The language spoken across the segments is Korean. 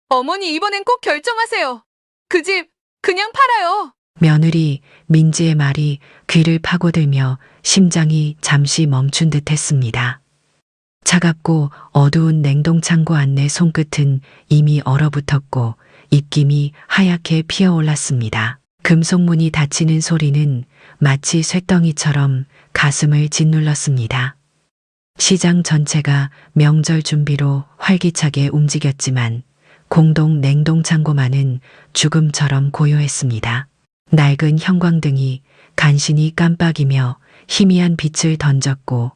어머니 이번엔 꼭 결정하세요. 그 집 그냥 팔아요. 며느리 민지의 말이 귀를 파고들며 심장이 잠시 멈춘 듯 했습니다. 차갑고 어두운 냉동창고 안내 손끝은 이미 얼어붙었고 입김이 하얗게 피어올랐습니다. 금속문이 닫히는 소리는 마치 쇳덩이처럼 가슴을 짓눌렀습니다. 시장 전체가 명절 준비로 활기차게 움직였지만 공동 냉동창고만은 죽음처럼 고요했습니다. 낡은 형광등이 간신히 깜빡이며 희미한 빛을 던졌고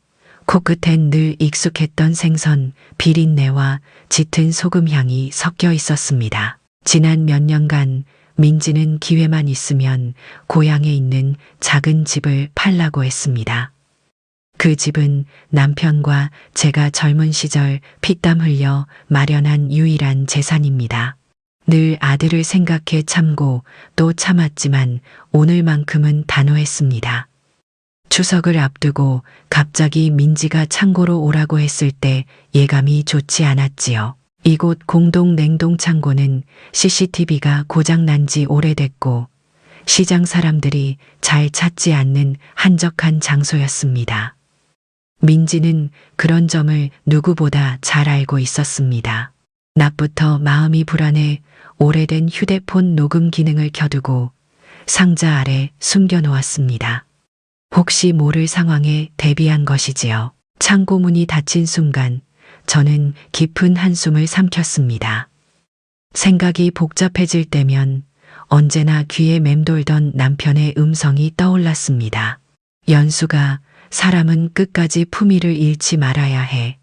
코끝엔 늘 익숙했던 생선, 비린내와 짙은 소금 향이 섞여 있었습니다. 지난 몇 년간 민지는 기회만 있으면 고향에 있는 작은 집을 팔라고 했습니다. 그 집은 남편과 제가 젊은 시절 피땀 흘려 마련한 유일한 재산입니다. 늘 아들을 생각해 참고 또 참았지만 오늘만큼은 단호했습니다. 추석을 앞두고 갑자기 민지가 창고로 오라고 했을 때 예감이 좋지 않았지요. 이곳 공동 냉동창고는 CCTV가 고장난 지 오래됐고 시장 사람들이 잘 찾지 않는 한적한 장소였습니다. 민지는 그런 점을 누구보다 잘 알고 있었습니다. 낮부터 마음이 불안해 오래된 휴대폰 녹음 기능을 켜두고 상자 아래 숨겨놓았습니다. 혹시 모를 상황에 대비한 것이지요. 창고 문이 닫힌 순간 저는 깊은 한숨을 삼켰습니다. 생각이 복잡해질 때면 언제나 귀에 맴돌던 남편의 음성이 떠올랐습니다. 연수가 사람은 끝까지 품위를 잃지 말아야 해.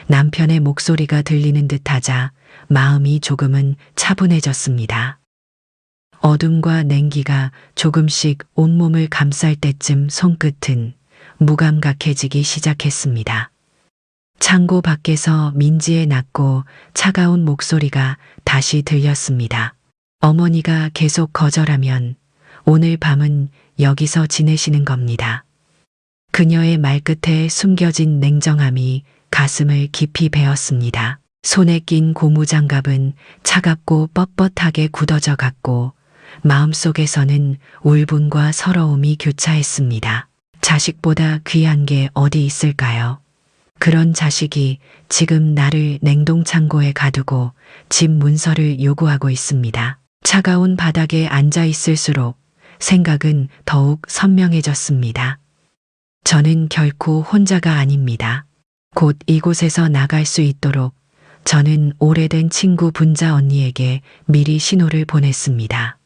남편의 목소리가 들리는 듯하자 마음이 조금은 차분해졌습니다. 어둠과 냉기가 조금씩 온몸을 감쌀 때쯤 손끝은 무감각해지기 시작했습니다. 창고 밖에서 민지의 낮고 차가운 목소리가 다시 들렸습니다. 어머니가 계속 거절하면 오늘 밤은 여기서 지내시는 겁니다. 그녀의 말끝에 숨겨진 냉정함이 가슴을 깊이 베었습니다. 손에 낀 고무장갑은 차갑고 뻣뻣하게 굳어져 갔고 마음속에서는 울분과 서러움이 교차했습니다. 자식보다 귀한 게 어디 있을까요? 그런 자식이 지금 나를 냉동창고에 가두고 집 문서를 요구하고 있습니다. 차가운 바닥에 앉아 있을수록 생각은 더욱 선명해졌습니다. 저는 결코 혼자가 아닙니다. 곧 이곳에서 나갈 수 있도록 저는 오래된 친구 분자 언니에게 미리 신호를 보냈습니다.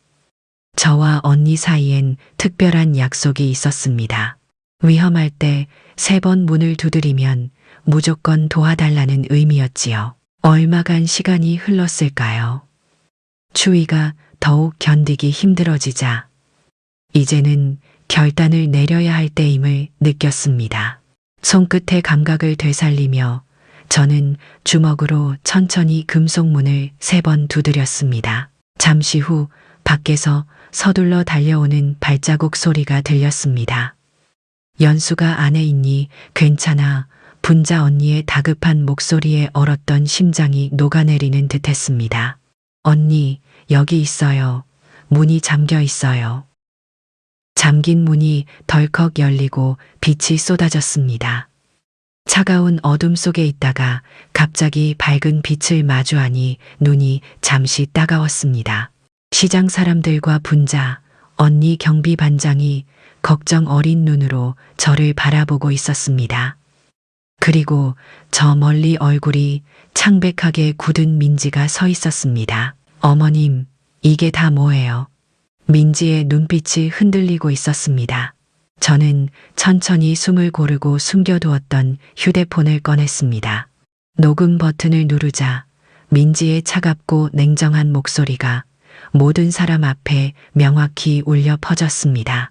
저와 언니 사이엔 특별한 약속이 있었습니다. 위험할 때 3번 문을 두드리면 무조건 도와달라는 의미였지요. 얼마간 시간이 흘렀을까요? 추위가 더욱 견디기 힘들어지자 이제는 결단을 내려야 할 때임을 느꼈습니다. 손끝의 감각을 되살리며 저는 주먹으로 천천히 금속문을 3번 두드렸습니다. 잠시 후 밖에서 서둘러 달려오는 발자국 소리가 들렸습니다. 연수가 안에 있니? 괜찮아. 분자 언니의 다급한 목소리에 얼었던 심장이 녹아내리는 듯했습니다. 언니, 여기 있어요. 문이 잠겨 있어요. 잠긴 문이 덜컥 열리고 빛이 쏟아졌습니다. 차가운 어둠 속에 있다가 갑자기 밝은 빛을 마주하니 눈이 잠시 따가웠습니다. 시장 사람들과 분자, 언니 경비 반장이 걱정 어린 눈으로 저를 바라보고 있었습니다. 그리고 저 멀리 얼굴이 창백하게 굳은 민지가 서 있었습니다. 어머님, 이게 다 뭐예요? 민지의 눈빛이 흔들리고 있었습니다. 저는 천천히 숨을 고르고 숨겨두었던 휴대폰을 꺼냈습니다. 녹음 버튼을 누르자 민지의 차갑고 냉정한 목소리가 모든 사람 앞에 명확히 울려 퍼졌습니다.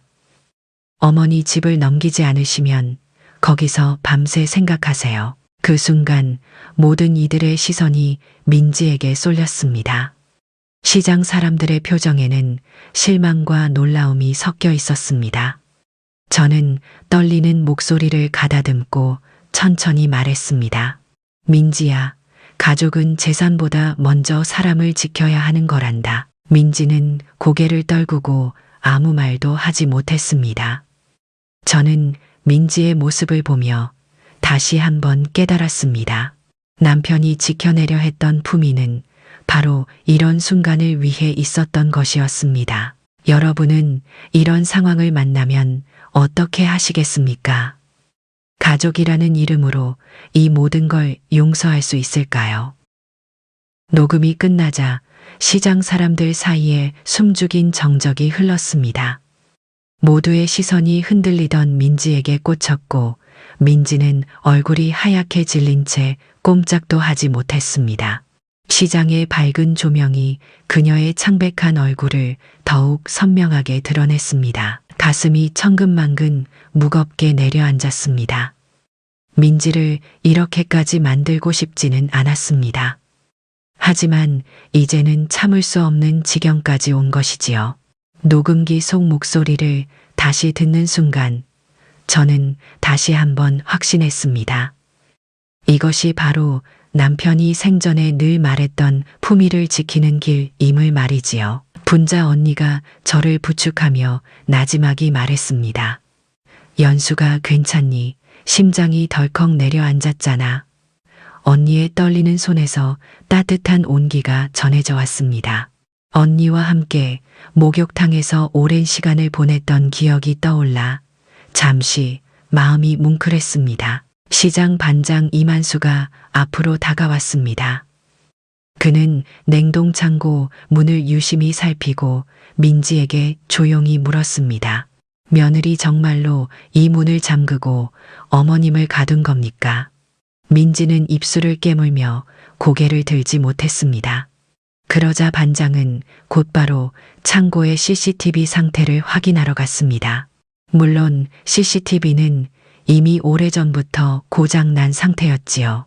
어머니 집을 넘기지 않으시면 거기서 밤새 생각하세요. 그 순간 모든 이들의 시선이 민지에게 쏠렸습니다. 시장 사람들의 표정에는 실망과 놀라움이 섞여 있었습니다. 저는 떨리는 목소리를 가다듬고 천천히 말했습니다. 민지야, 가족은 재산보다 먼저 사람을 지켜야 하는 거란다. 민지는 고개를 떨구고 아무 말도 하지 못했습니다. 저는 민지의 모습을 보며 다시 한번 깨달았습니다. 남편이 지켜내려 했던 품위는 바로 이런 순간을 위해 있었던 것이었습니다. 여러분은 이런 상황을 만나면 어떻게 하시겠습니까? 가족이라는 이름으로 이 모든 걸 용서할 수 있을까요? 녹음이 끝나자 시장 사람들 사이에 숨죽인 정적이 흘렀습니다. 모두의 시선이 흔들리던 민지에게 꽂혔고 민지는 얼굴이 하얗게 질린 채 꼼짝도 하지 못했습니다. 시장의 밝은 조명이 그녀의 창백한 얼굴을 더욱 선명하게 드러냈습니다. 가슴이 천근만근 무겁게 내려앉았습니다. 민지를 이렇게까지 만들고 싶지는 않았습니다. 하지만 이제는 참을 수 없는 지경까지 온 것이지요. 녹음기 속 목소리를 다시 듣는 순간 저는 다시 한번 확신했습니다. 이것이 바로 남편이 생전에 늘 말했던 품위를 지키는 길임을 말이지요. 분자 언니가 저를 부축하며 나지막이 말했습니다. 연수가 괜찮니? 심장이 덜컥 내려앉았잖아. 언니의 떨리는 손에서 따뜻한 온기가 전해져 왔습니다. 언니와 함께 목욕탕에서 오랜 시간을 보냈던 기억이 떠올라 잠시 마음이 뭉클했습니다. 시장 반장 이만수가 앞으로 다가왔습니다. 그는 냉동창고 문을 유심히 살피고 민지에게 조용히 물었습니다. 며느리 정말로 이 문을 잠그고 어머님을 가둔 겁니까? 민지는 입술을 깨물며 고개를 들지 못했습니다. 그러자 반장은 곧바로 창고의 CCTV 상태를 확인하러 갔습니다. 물론 CCTV는 이미 오래전부터 고장난 상태였지요.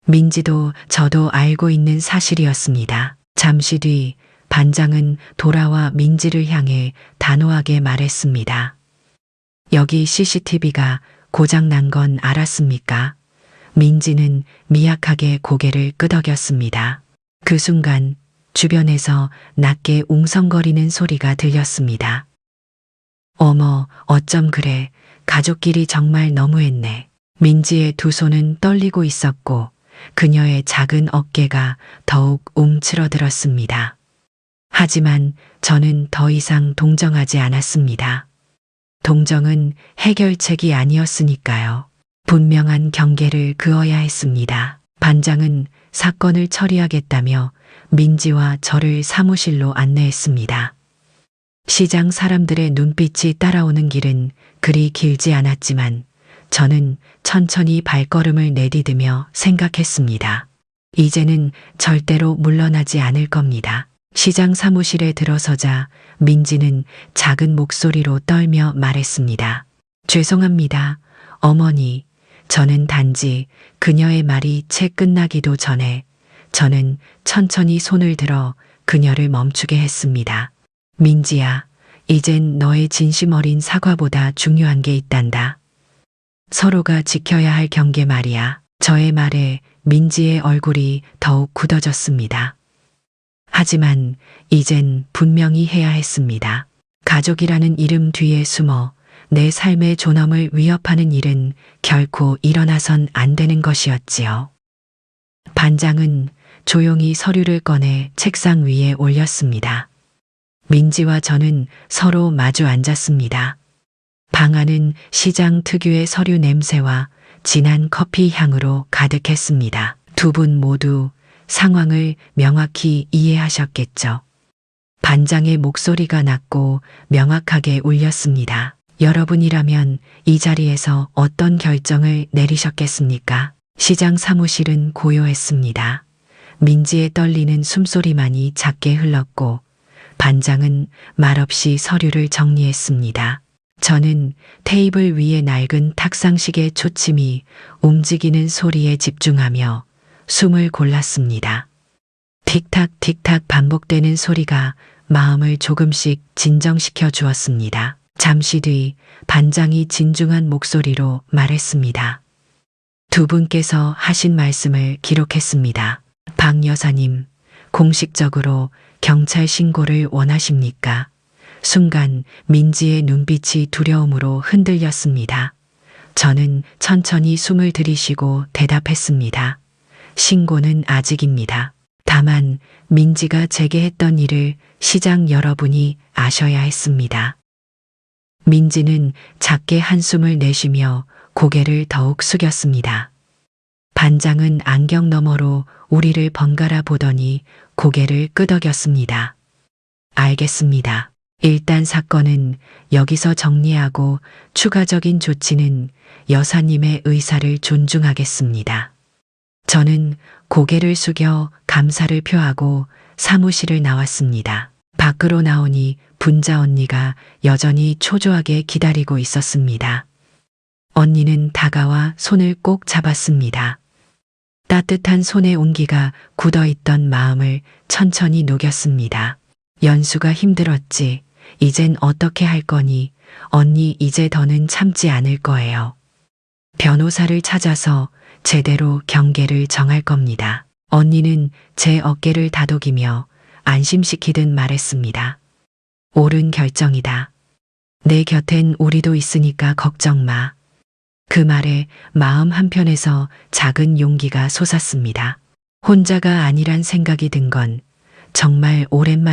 민지도 저도 알고 있는 사실이었습니다. 잠시 뒤 반장은 돌아와 민지를 향해 단호하게 말했습니다. 여기 CCTV가 고장난 건 알았습니까? 민지는 미약하게 고개를 끄덕였습니다. 그 순간 주변에서 낮게 웅성거리는 소리가 들렸습니다. 어머, 어쩜 그래. 가족끼리 정말 너무했네. 민지의 두 손은 떨리고 있었고 그녀의 작은 어깨가 더욱 움츠러들었습니다. 하지만 저는 더 이상 동정하지 않았습니다. 동정은 해결책이 아니었으니까요. 분명한 경계를 그어야 했습니다. 반장은 사건을 처리하겠다며 민지와 저를 사무실로 안내했습니다. 시장 사람들의 눈빛이 따라오는 길은 그리 길지 않았지만 저는 천천히 발걸음을 내디디며 생각했습니다. 이제는 절대로 물러나지 않을 겁니다. 시장 사무실에 들어서자 민지는 작은 목소리로 떨며 말했습니다. 죄송합니다. 어머니, 저는 단지 그녀의 말이 채 끝나기도 전에 저는 천천히 손을 들어 그녀를 멈추게 했습니다. 민지야, 이젠 너의 진심 어린 사과보다 중요한 게 있단다. 서로가 지켜야 할 경계 말이야. 저의 말에 민지의 얼굴이 더욱 굳어졌습니다. 하지만 이젠 분명히 해야 했습니다. 가족이라는 이름 뒤에 숨어 내 삶의 존엄을 위협하는 일은 결코 일어나선 안 되는 것이었지요. 반장은 조용히 서류를 꺼내 책상 위에 올렸습니다. 민지와 저는 서로 마주 앉았습니다. 방 안은 시장 특유의 서류 냄새와 진한 커피 향으로 가득했습니다. 두 분 모두 상황을 명확히 이해하셨겠죠. 반장의 목소리가 낮고 명확하게 울렸습니다. 여러분이라면 이 자리에서 어떤 결정을 내리셨겠습니까? 시장 사무실은 고요했습니다. 민지의 떨리는 숨소리만이 작게 흘렀고 반장은 말없이 서류를 정리했습니다. 저는 테이블 위에 낡은 탁상식의 초침이 움직이는 소리에 집중하며 숨을 골랐습니다. 틱탁 틱탁 반복되는 소리가 마음을 조금씩 진정시켜 주었습니다. 잠시 뒤 반장이 진중한 목소리로 말했습니다. 두 분께서 하신 말씀을 기록했습니다. 박 여사님, 공식적으로 경찰 신고를 원하십니까? 순간 민지의 눈빛이 두려움으로 흔들렸습니다. 저는 천천히 숨을 들이쉬고 대답했습니다. 신고는 아직입니다. 다만 민지가 제게 했던 일을 시장 여러분이 아셔야 했습니다. 민지는 작게 한숨을 내쉬며 고개를 더욱 숙였습니다. 반장은 안경 너머로 우리를 번갈아 보더니 고개를 끄덕였습니다. 알겠습니다. 일단 사건은 여기서 정리하고 추가적인 조치는 여사님의 의사를 존중하겠습니다. 저는 고개를 숙여 감사를 표하고 사무실을 나왔습니다. 밖으로 나오니 분자 언니가 여전히 초조하게 기다리고 있었습니다. 언니는 다가와 손을 꼭 잡았습니다. 따뜻한 손의 온기가 굳어있던 마음을 천천히 녹였습니다. 연수가 힘들었지. 이젠 어떻게 할 거니? 언니 이제 더는 참지 않을 거예요. 변호사를 찾아서 제대로 경계를 정할 겁니다. 언니는 제 어깨를 다독이며 안심시키듯 말했습니다. 옳은 결정이다. 내 곁엔 우리도 있으니까 걱정 마. 그 말에 마음 한편에서 작은 용기가 솟았습니다. 혼자가 아니란 생각이 든 건 정말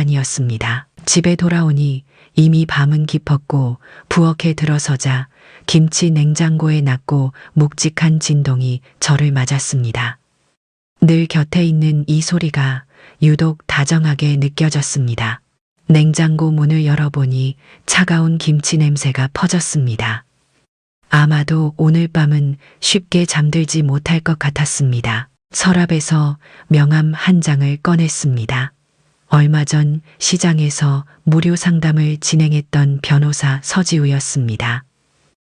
오랜만이었습니다. 집에 돌아오니 이미 밤은 깊었고 부엌에 들어서자 김치 냉장고에 낮고 묵직한 진동이 저를 맞았습니다. 늘 곁에 있는 이 소리가 유독 다정하게 느껴졌습니다. 냉장고 문을 열어보니 차가운 김치 냄새가 퍼졌습니다. 아마도 오늘 밤은 쉽게 잠들지 못할 것 같았습니다. 서랍에서 명함 한 장을 꺼냈습니다. 얼마 전 시장에서 무료 상담을 진행했던 변호사 서지우였습니다.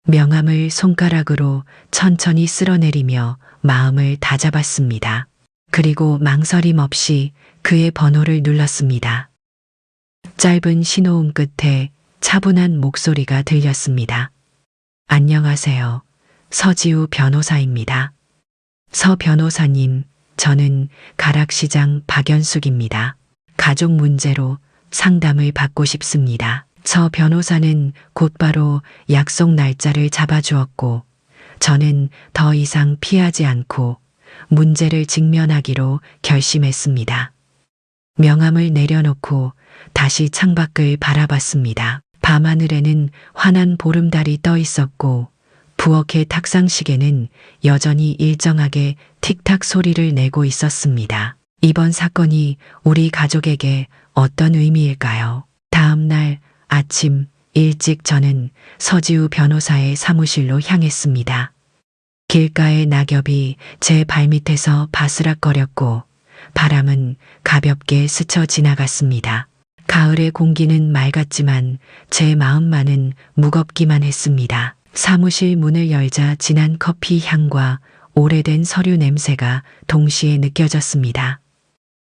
명함을 손가락으로 천천히 쓸어내리며 마음을 다잡았습니다. 그리고 망설임 없이 그의 번호를 눌렀습니다. 짧은 신호음 끝에 차분한 목소리가 들렸습니다. 안녕하세요. 서지우 변호사입니다. 서 변호사님, 저는 가락시장 박연숙입니다. 가족 문제로 상담을 받고 싶습니다. 서 변호사는 곧바로 약속 날짜를 잡아주었고, 저는 더 이상 피하지 않고 문제를 직면하기로 결심했습니다. 명함을 내려놓고 다시 창밖을 바라봤습니다. 밤하늘에는 환한 보름달이 떠 있었고 부엌의 탁상시계는 여전히 일정하게 틱탁 소리를 내고 있었습니다. 이번 사건이 우리 가족에게 어떤 의미일까요? 다음 날 아침 일찍 저는 서지우 변호사의 사무실로 향했습니다. 길가의 낙엽이 제 발밑에서 바스락거렸고 바람은 가볍게 스쳐 지나갔습니다. 가을의 공기는 맑았지만 제 마음만은 무겁기만 했습니다. 사무실 문을 열자 진한 커피 향과 오래된 서류 냄새가 동시에 느껴졌습니다.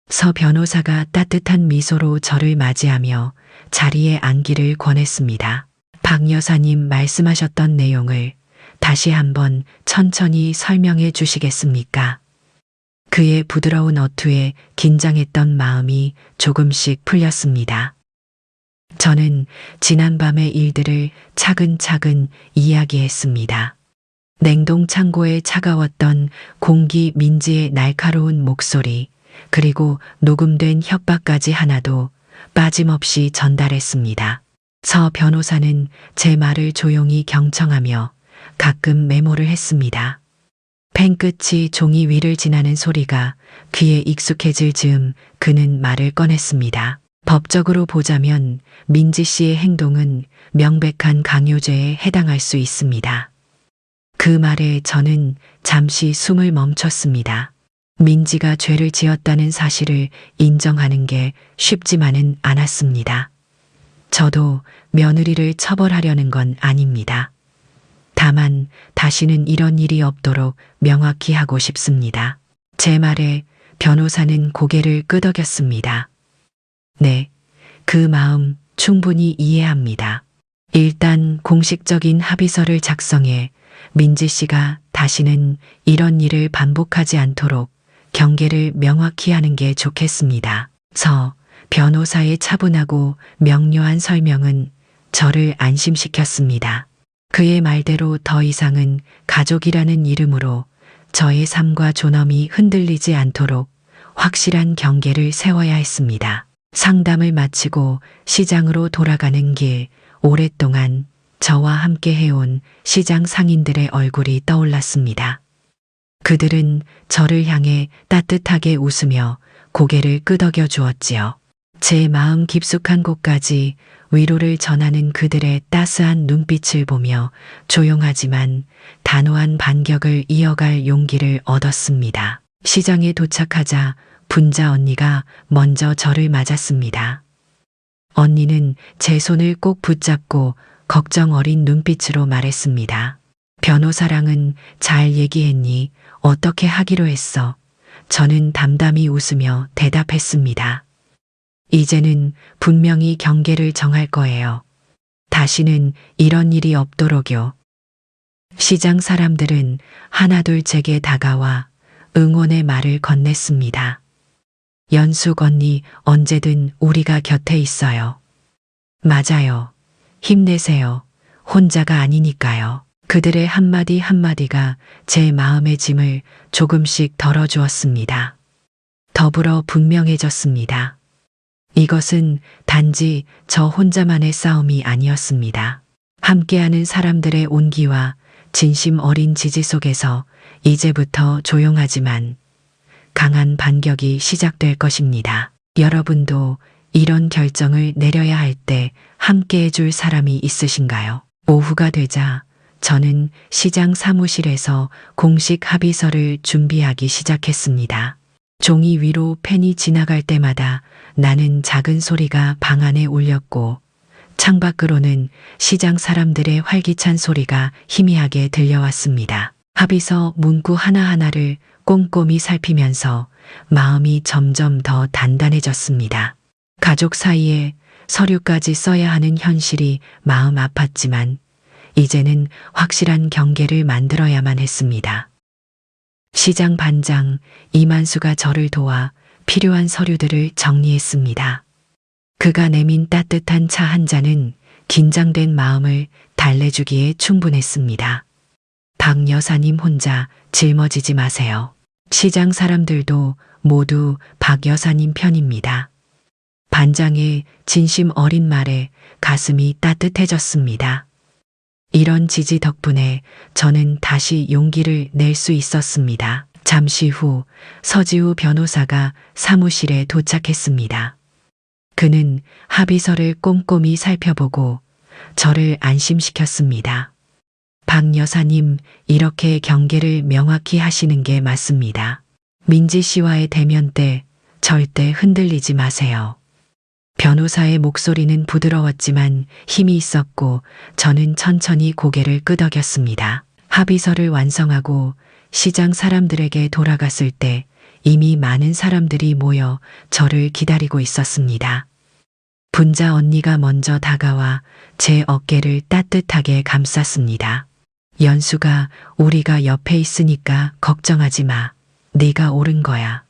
서 변호사가 따뜻한 미소로 저를 맞이하며 자리에 앉기를 권했습니다. 박 여사님 말씀하셨던 내용을 다시 한번 천천히 설명해 주시겠습니까? 그의 부드러운 어투에 긴장했던 마음이 조금씩 풀렸습니다. 저는 지난밤의 일들을 차근차근 이야기했습니다. 냉동 창고에 차가웠던 공기, 민지의 날카로운 목소리, 그리고 녹음된 협박까지 하나도 빠짐없이 전달했습니다. 서 변호사는 제 말을 조용히 경청하며 가끔 메모를 했습니다. 펜 끝이 종이 위를 지나는 소리가 귀에 익숙해질 즈음 그는 말을 꺼냈습니다. 법적으로 보자면 민지 씨의 행동은 명백한 강요죄에 해당할 수 있습니다. 그 말에 저는 잠시 숨을 멈췄습니다. 민지가 죄를 지었다는 사실을 인정하는 게 쉽지만은 않았습니다. 저도 며느리를 처벌하려는 건 아닙니다. 다만 다시는 이런 일이 없도록 명확히 하고 싶습니다. 제 말에 변호사는 고개를 끄덕였습니다. 네, 그 마음 충분히 이해합니다. 일단 공식적인 합의서를 작성해 민지 씨가 다시는 이런 일을 반복하지 않도록 경계를 명확히 하는 게 좋겠습니다. 변호사의 차분하고 명료한 설명은 저를 안심시켰습니다. 그의 말대로 더 이상은 가족이라는 이름으로 저의 삶과 존엄이 흔들리지 않도록 확실한 경계를 세워야 했습니다. 상담을 마치고 시장으로 돌아가는 길, 오랫동안 저와 함께 해온 시장 상인들의 얼굴이 떠올랐습니다. 그들은 저를 향해 따뜻하게 웃으며 고개를 끄덕여 주었지요. 제 마음 깊숙한 곳까지 위로를 전하는 그들의 따스한 눈빛을 보며 조용하지만 단호한 반격을 이어갈 용기를 얻었습니다. 시장에 도착하자 분자 언니가 먼저 저를 맞았습니다. 언니는 제 손을 꼭 붙잡고 걱정 어린 눈빛으로 말했습니다. 변호사랑은 잘 얘기했니? 어떻게 하기로 했어? 저는 담담히 웃으며 대답했습니다. 이제는 분명히 경계를 정할 거예요. 다시는 이런 일이 없도록요. 시장 사람들은 하나둘 제게 다가와 응원의 말을 건넸습니다. 연숙 언니, 언제든 우리가 곁에 있어요. 맞아요. 힘내세요. 혼자가 아니니까요. 그들의 한마디 한마디가 제 마음의 짐을 조금씩 덜어주었습니다. 더불어 분명해졌습니다. 이것은 단지 저 혼자만의 싸움이 아니었습니다. 함께하는 사람들의 온기와 진심 어린 지지 속에서 이제부터 조용하지만 강한 반격이 시작될 것입니다. 여러분도 이런 결정을 내려야 할 때 함께 해줄 사람이 있으신가요? 오후가 되자 저는 시장 사무실에서 공식 합의서를 준비하기 시작했습니다. 종이 위로 펜이 지나갈 때마다 나는 작은 소리가 방 안에 울렸고 창밖으로는 시장 사람들의 활기찬 소리가 희미하게 들려왔습니다. 합의서 문구 하나하나를 꼼꼼히 살피면서 마음이 점점 더 단단해졌습니다. 가족 사이에 서류까지 써야 하는 현실이 마음 아팠지만 이제는 확실한 경계를 만들어야만 했습니다. 시장 반장 이만수가 저를 도와 필요한 서류들을 정리했습니다. 그가 내민 따뜻한 차 한 잔은 긴장된 마음을 달래주기에 충분했습니다. 박 여사님 혼자 짊어지지 마세요. 시장 사람들도 모두 박 여사님 편입니다. 반장의 진심 어린 말에 가슴이 따뜻해졌습니다. 이런 지지 덕분에 저는 다시 용기를 낼 수 있었습니다. 잠시 후 서지우 변호사가 사무실에 도착했습니다. 그는 합의서를 꼼꼼히 살펴보고 저를 안심시켰습니다. 박 여사님, 이렇게 경계를 명확히 하시는 게 맞습니다. 민지 씨와의 대면 때 절대 흔들리지 마세요. 변호사의 목소리는 부드러웠지만 힘이 있었고 저는 천천히 고개를 끄덕였습니다. 합의서를 완성하고 시장 사람들에게 돌아갔을 때 이미 많은 사람들이 모여 저를 기다리고 있었습니다. 분자 언니가 먼저 다가와 제 어깨를 따뜻하게 감쌌습니다. 연수가 우리가 옆에 있으니까 걱정하지 마. 네가 옳은 거야.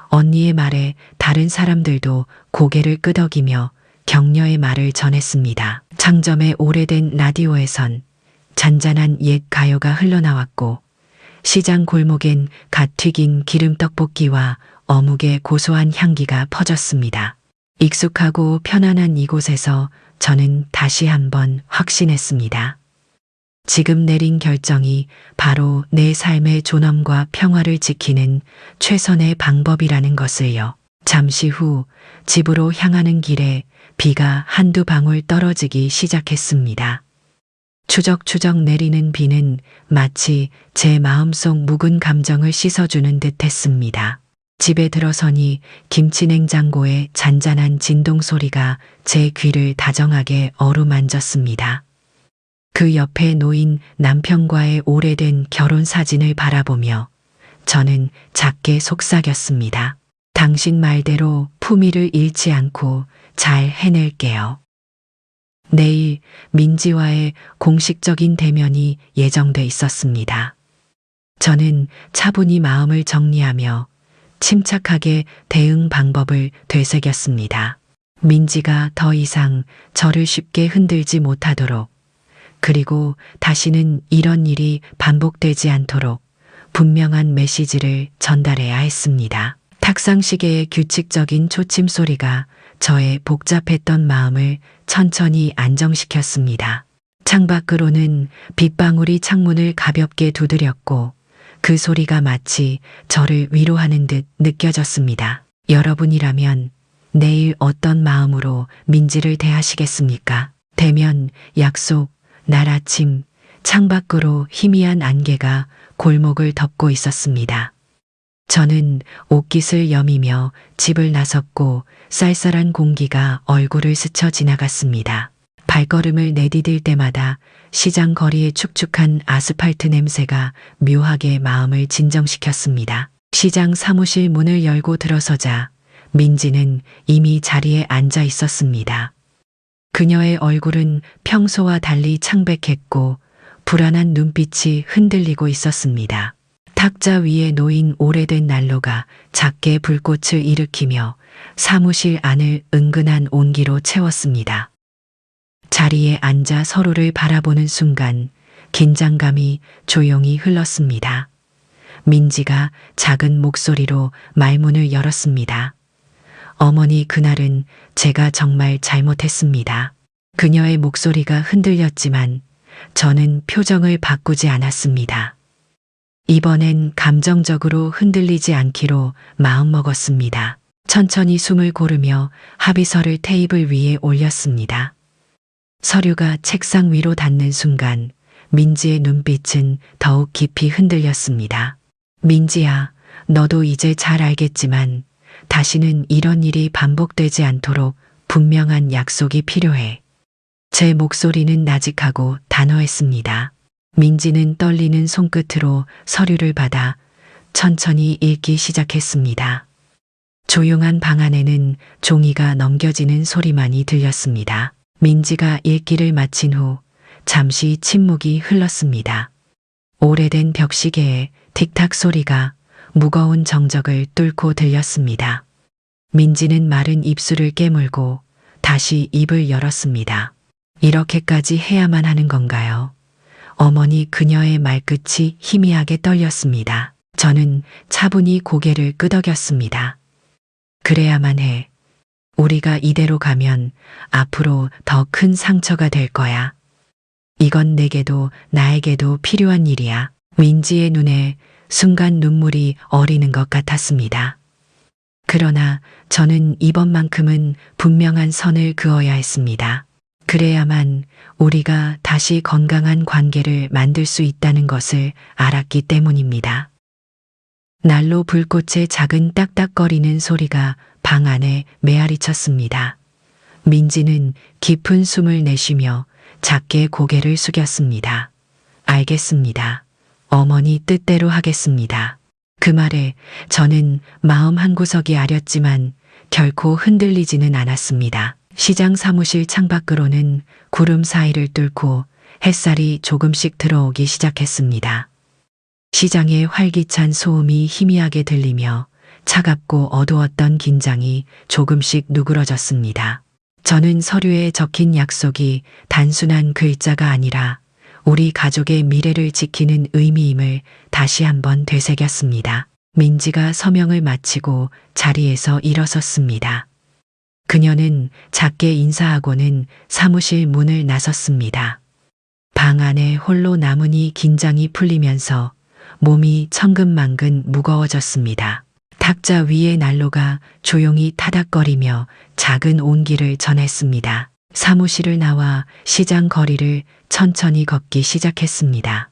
언니의 말에 다른 사람들도 고개를 끄덕이며 격려의 말을 전했습니다. 상점의 오래된 라디오에선 잔잔한 옛 가요가 흘러나왔고 시장 골목엔 갓 튀긴 기름 떡볶이와 어묵의 고소한 향기가 퍼졌습니다. 익숙하고 편안한 이곳에서 저는 다시 한번 확신했습니다. 지금 내린 결정이 바로 내 삶의 존엄과 평화를 지키는 최선의 방법이라는 것을요. 잠시 후 집으로 향하는 길에 비가 한두 방울 떨어지기 시작했습니다. 추적추적 내리는 비는 마치 제 마음속 묵은 감정을 씻어주는 듯 했습니다. 집에 들어서니 김치 냉장고의 잔잔한 진동 소리가 제 귀를 다정하게 어루만졌습니다. 그 옆에 놓인 남편과의 오래된 결혼 사진을 바라보며 저는 작게 속삭였습니다. 당신 말대로 품위를 잃지 않고 잘 해낼게요. 내일 민지와의 공식적인 대면이 예정돼 있었습니다. 저는 차분히 마음을 정리하며 침착하게 대응 방법을 되새겼습니다. 민지가 더 이상 저를 쉽게 흔들지 못하도록, 그리고 다시는 이런 일이 반복되지 않도록 분명한 메시지를 전달해야 했습니다. 탁상시계의 규칙적인 초침 소리가 저의 복잡했던 마음을 천천히 안정시켰습니다. 창밖으로는 빗방울이 창문을 가볍게 두드렸고 그 소리가 마치 저를 위로하는 듯 느껴졌습니다. 여러분이라면 내일 어떤 마음으로 민지를 대하시겠습니까? 대면, 약속, 날 아침, 창밖으로 희미한 안개가 골목을 덮고 있었습니다. 저는 옷깃을 여미며 집을 나섰고 쌀쌀한 공기가 얼굴을 스쳐 지나갔습니다. 발걸음을 내디딜 때마다 시장 거리의 축축한 아스팔트 냄새가 묘하게 마음을 진정시켰습니다. 시장 사무실 문을 열고 들어서자 민지는 이미 자리에 앉아 있었습니다. 그녀의 얼굴은 평소와 달리 창백했고 불안한 눈빛이 흔들리고 있었습니다. 탁자 위에 놓인 오래된 난로가 작게 불꽃을 일으키며 사무실 안을 은근한 온기로 채웠습니다. 자리에 앉아 서로를 바라보는 순간 긴장감이 조용히 흘렀습니다. 민지가 작은 목소리로 말문을 열었습니다. 어머니, 그날은 제가 정말 잘못했습니다. 그녀의 목소리가 흔들렸지만 저는 표정을 바꾸지 않았습니다. 이번엔 감정적으로 흔들리지 않기로 마음먹었습니다. 천천히 숨을 고르며 합의서를 테이블 위에 올렸습니다. 서류가 책상 위로 닿는 순간 민지의 눈빛은 더욱 깊이 흔들렸습니다. 민지야, 너도 이제 잘 알겠지만 다시는 이런 일이 반복되지 않도록 분명한 약속이 필요해. 제 목소리는 나직하고 단호했습니다. 민지는 떨리는 손끝으로 서류를 받아 천천히 읽기 시작했습니다. 조용한 방 안에는 종이가 넘겨지는 소리만이 들렸습니다. 민지가 읽기를 마친 후 잠시 침묵이 흘렀습니다. 오래된 벽시계의 틱탁 소리가 무거운 정적을 뚫고 들렸습니다. 민지는 마른 입술을 깨물고 다시 입을 열었습니다. 이렇게까지 해야만 하는 건가요? 어머니, 그녀의 말끝이 희미하게 떨렸습니다. 저는 차분히 고개를 끄덕였습니다. 그래야만 해. 우리가 이대로 가면 앞으로 더 큰 상처가 될 거야. 이건 내게도 나에게도 필요한 일이야. 민지의 눈에 순간 눈물이 어리는 것 같았습니다. 그러나 저는 이번만큼은 분명한 선을 그어야 했습니다. 그래야만 우리가 다시 건강한 관계를 만들 수 있다는 것을 알았기 때문입니다. 난로 불꽃의 작은 딱딱거리는 소리가 방 안에 메아리쳤습니다. 민지는 깊은 숨을 내쉬며 작게 고개를 숙였습니다. 알겠습니다. 어머니 뜻대로 하겠습니다. 그 말에 저는 마음 한구석이 아렸지만 결코 흔들리지는 않았습니다. 시장 사무실 창밖으로는 구름 사이를 뚫고 햇살이 조금씩 들어오기 시작했습니다. 시장의 활기찬 소음이 희미하게 들리며 차갑고 어두웠던 긴장이 조금씩 누그러졌습니다. 저는 서류에 적힌 약속이 단순한 글자가 아니라 우리 가족의 미래를 지키는 의미임을 다시 한번 되새겼습니다. 민지가 서명을 마치고 자리에서 일어섰습니다. 그녀는 작게 인사하고는 사무실 문을 나섰습니다. 방 안에 홀로 남으니 긴장이 풀리면서 몸이 천근만근 무거워졌습니다. 탁자 위의 난로가 조용히 타닥거리며 작은 온기를 전했습니다. 사무실을 나와 시장 거리를 천천히 걷기 시작했습니다.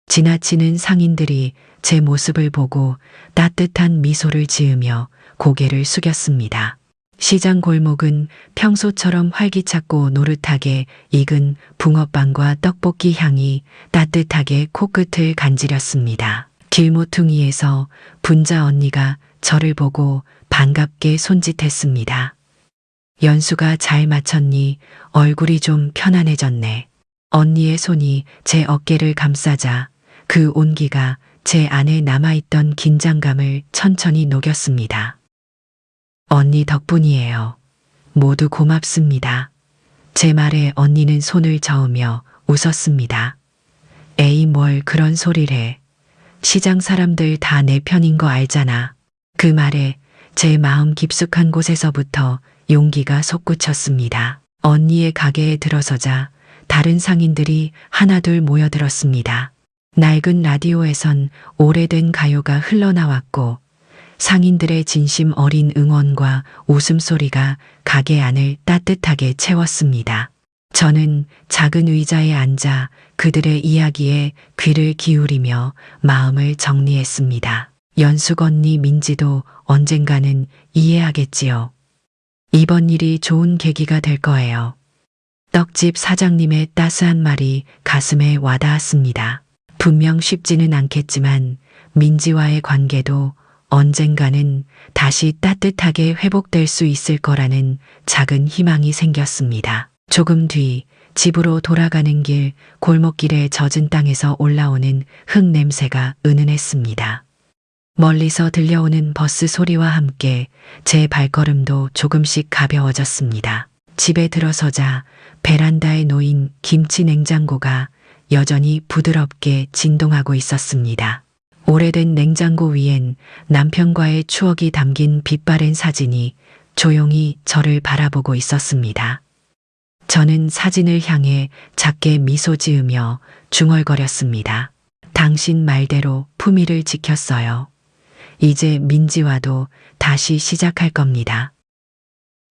지나치는 상인들이 제 모습을 보고 따뜻한 미소를 지으며 고개를 숙였습니다. 시장 골목은 평소처럼 활기찼고 노릇하게 익은 붕어빵과 떡볶이 향이 따뜻하게 코끝을 간지렸습니다. 길모퉁이에서 분자 언니가 저를 보고 반갑게 손짓했습니다. 연수가 잘 맞췄니? 얼굴이 좀 편안해졌네. 언니의 손이 제 어깨를 감싸자 그 온기가 제 안에 남아있던 긴장감을 천천히 녹였습니다. 언니 덕분이에요. 모두 고맙습니다. 제 말에 언니는 손을 저으며 웃었습니다. 에이, 뭘 그런 소리를 해. 시장 사람들 다 내 편인 거 알잖아. 그 말에 제 마음 깊숙한 곳에서부터 용기가 솟구쳤습니다. 언니의 가게에 들어서자 다른 상인들이 하나둘 모여들었습니다. 낡은 라디오에선 오래된 가요가 흘러나왔고 상인들의 진심 어린 응원과 웃음소리가 가게 안을 따뜻하게 채웠습니다. 저는 작은 의자에 앉아 그들의 이야기에 귀를 기울이며 마음을 정리했습니다. 연숙 언니, 민지도 언젠가는 이해하겠지요. 이번 일이 좋은 계기가 될 거예요. 떡집 사장님의 따스한 말이 가슴에 와닿았습니다. 분명 쉽지는 않겠지만 민지와의 관계도 언젠가는 다시 따뜻하게 회복될 수 있을 거라는 작은 희망이 생겼습니다. 조금 뒤 집으로 돌아가는 길, 골목길에 젖은 땅에서 올라오는 흙 냄새가 은은했습니다. 멀리서 들려오는 버스 소리와 함께 제 발걸음도 조금씩 가벼워졌습니다. 집에 들어서자 베란다에 놓인 김치 냉장고가 여전히 부드럽게 진동하고 있었습니다. 오래된 냉장고 위엔 남편과의 추억이 담긴 빛바랜 사진이 조용히 저를 바라보고 있었습니다. 저는 사진을 향해 작게 미소 지으며 중얼거렸습니다. 당신 말대로 품위를 지켰어요. 이제 민지와도 다시 시작할 겁니다.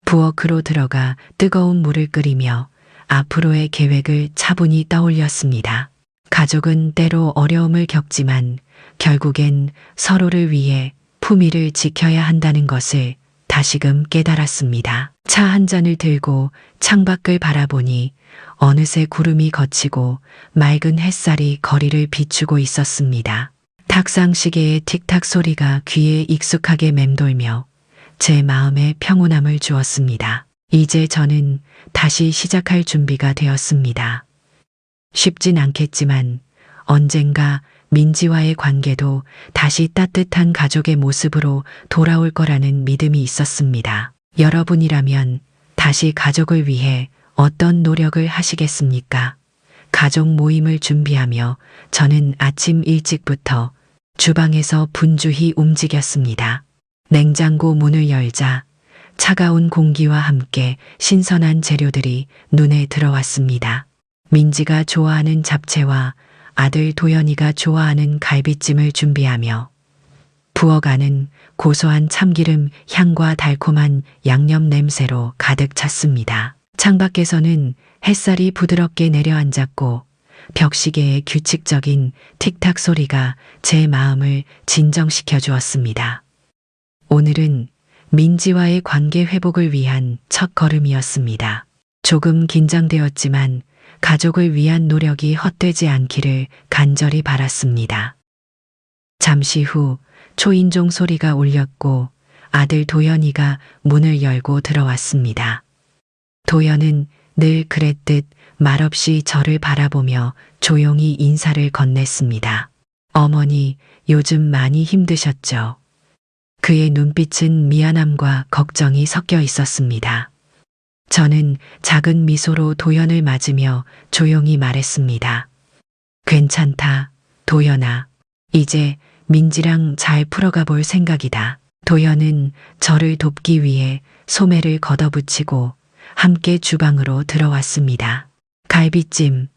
부엌으로 들어가 뜨거운 물을 끓이며 앞으로의 계획을 차분히 떠올렸습니다. 가족은 때로 어려움을 겪지만 결국엔 서로를 위해 품위를 지켜야 한다는 것을 다시금 깨달았습니다. 차 한 잔을 들고 창밖을 바라보니 어느새 구름이 걷히고 맑은 햇살이 거리를 비추고 있었습니다. 탁상 시계의 틱탁 소리가 귀에 익숙하게 맴돌며 제 마음에 평온함을 주었습니다. 이제 저는 다시 시작할 준비가 되었습니다. 쉽진 않겠지만 언젠가 민지와의 관계도 다시 따뜻한 가족의 모습으로 돌아올 거라는 믿음이 있었습니다. 여러분이라면 다시 가족을 위해 어떤 노력을 하시겠습니까? 가족 모임을 준비하며 저는 아침 일찍부터 주방에서 분주히 움직였습니다. 냉장고 문을 열자 차가운 공기와 함께 신선한 재료들이 눈에 들어왔습니다. 민지가 좋아하는 잡채와 아들 도연이가 좋아하는 갈비찜을 준비하며 부엌 안은 고소한 참기름 향과 달콤한 양념 냄새로 가득 찼습니다. 창밖에서는 햇살이 부드럽게 내려앉았고 벽시계의 규칙적인 틱탁 소리가 제 마음을 진정시켜 주었습니다. 오늘은 민지와의 관계 회복을 위한 첫 걸음이었습니다. 조금 긴장되었지만 가족을 위한 노력이 헛되지 않기를 간절히 바랐습니다. 잠시 후 초인종 소리가 울렸고 아들 도연이가 문을 열고 들어왔습니다. 도연은 늘 그랬듯 말없이 저를 바라보며 조용히 인사를 건넸습니다. 어머니, 요즘 많이 힘드셨죠? 그의 눈빛은 미안함과 걱정이 섞여 있었습니다. 저는 작은 미소로 도연을 맞으며 조용히 말했습니다. 괜찮다, 도연아. 이제 민지랑 잘 풀어가 볼 생각이다. 도연은 저를 돕기 위해 소매를 걷어붙이고 함께 주방으로 들어왔습니다. 갈비찜,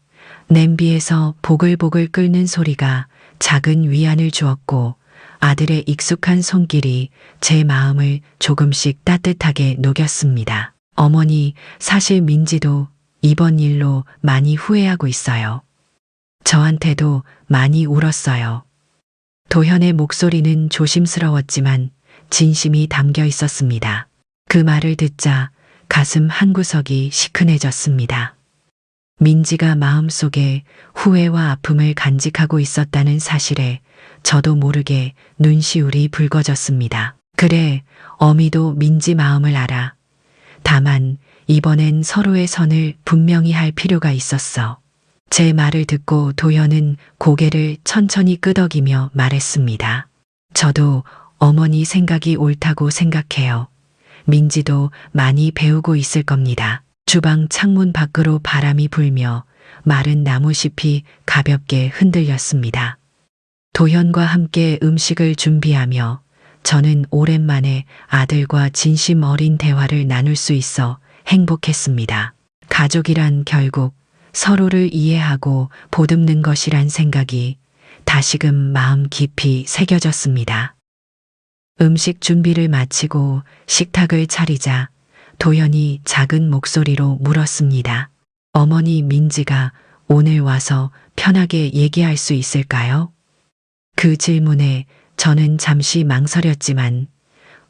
냄비에서 보글보글 끓는 소리가 작은 위안을 주었고 아들의 익숙한 손길이 제 마음을 조금씩 따뜻하게 녹였습니다. 어머니, 사실 민지도 이번 일로 많이 후회하고 있어요. 저한테도 많이 울었어요. 도현의 목소리는 조심스러웠지만 진심이 담겨 있었습니다. 그 말을 듣자 가슴 한구석이 시큰해졌습니다. 민지가 마음속에 후회와 아픔을 간직하고 있었다는 사실에 저도 모르게 눈시울이 붉어졌습니다. 그래, 어미도 민지 마음을 알아. 다만 이번엔 서로의 선을 분명히 할 필요가 있었어. 제 말을 듣고 도연은 고개를 천천히 끄덕이며 말했습니다. 저도 어머니 생각이 옳다고 생각해요. 민지도 많이 배우고 있을 겁니다. 주방 창문 밖으로 바람이 불며 마른 나무잎이 가볍게 흔들렸습니다. 도현과 함께 음식을 준비하며 저는 오랜만에 아들과 진심 어린 대화를 나눌 수 있어 행복했습니다. 가족이란 결국 서로를 이해하고 보듬는 것이란 생각이 다시금 마음 깊이 새겨졌습니다. 음식 준비를 마치고 식탁을 차리자 도연이 작은 목소리로 물었습니다. 어머니, 민지가 오늘 와서 편하게 얘기할 수 있을까요? 그 질문에 저는 잠시 망설였지만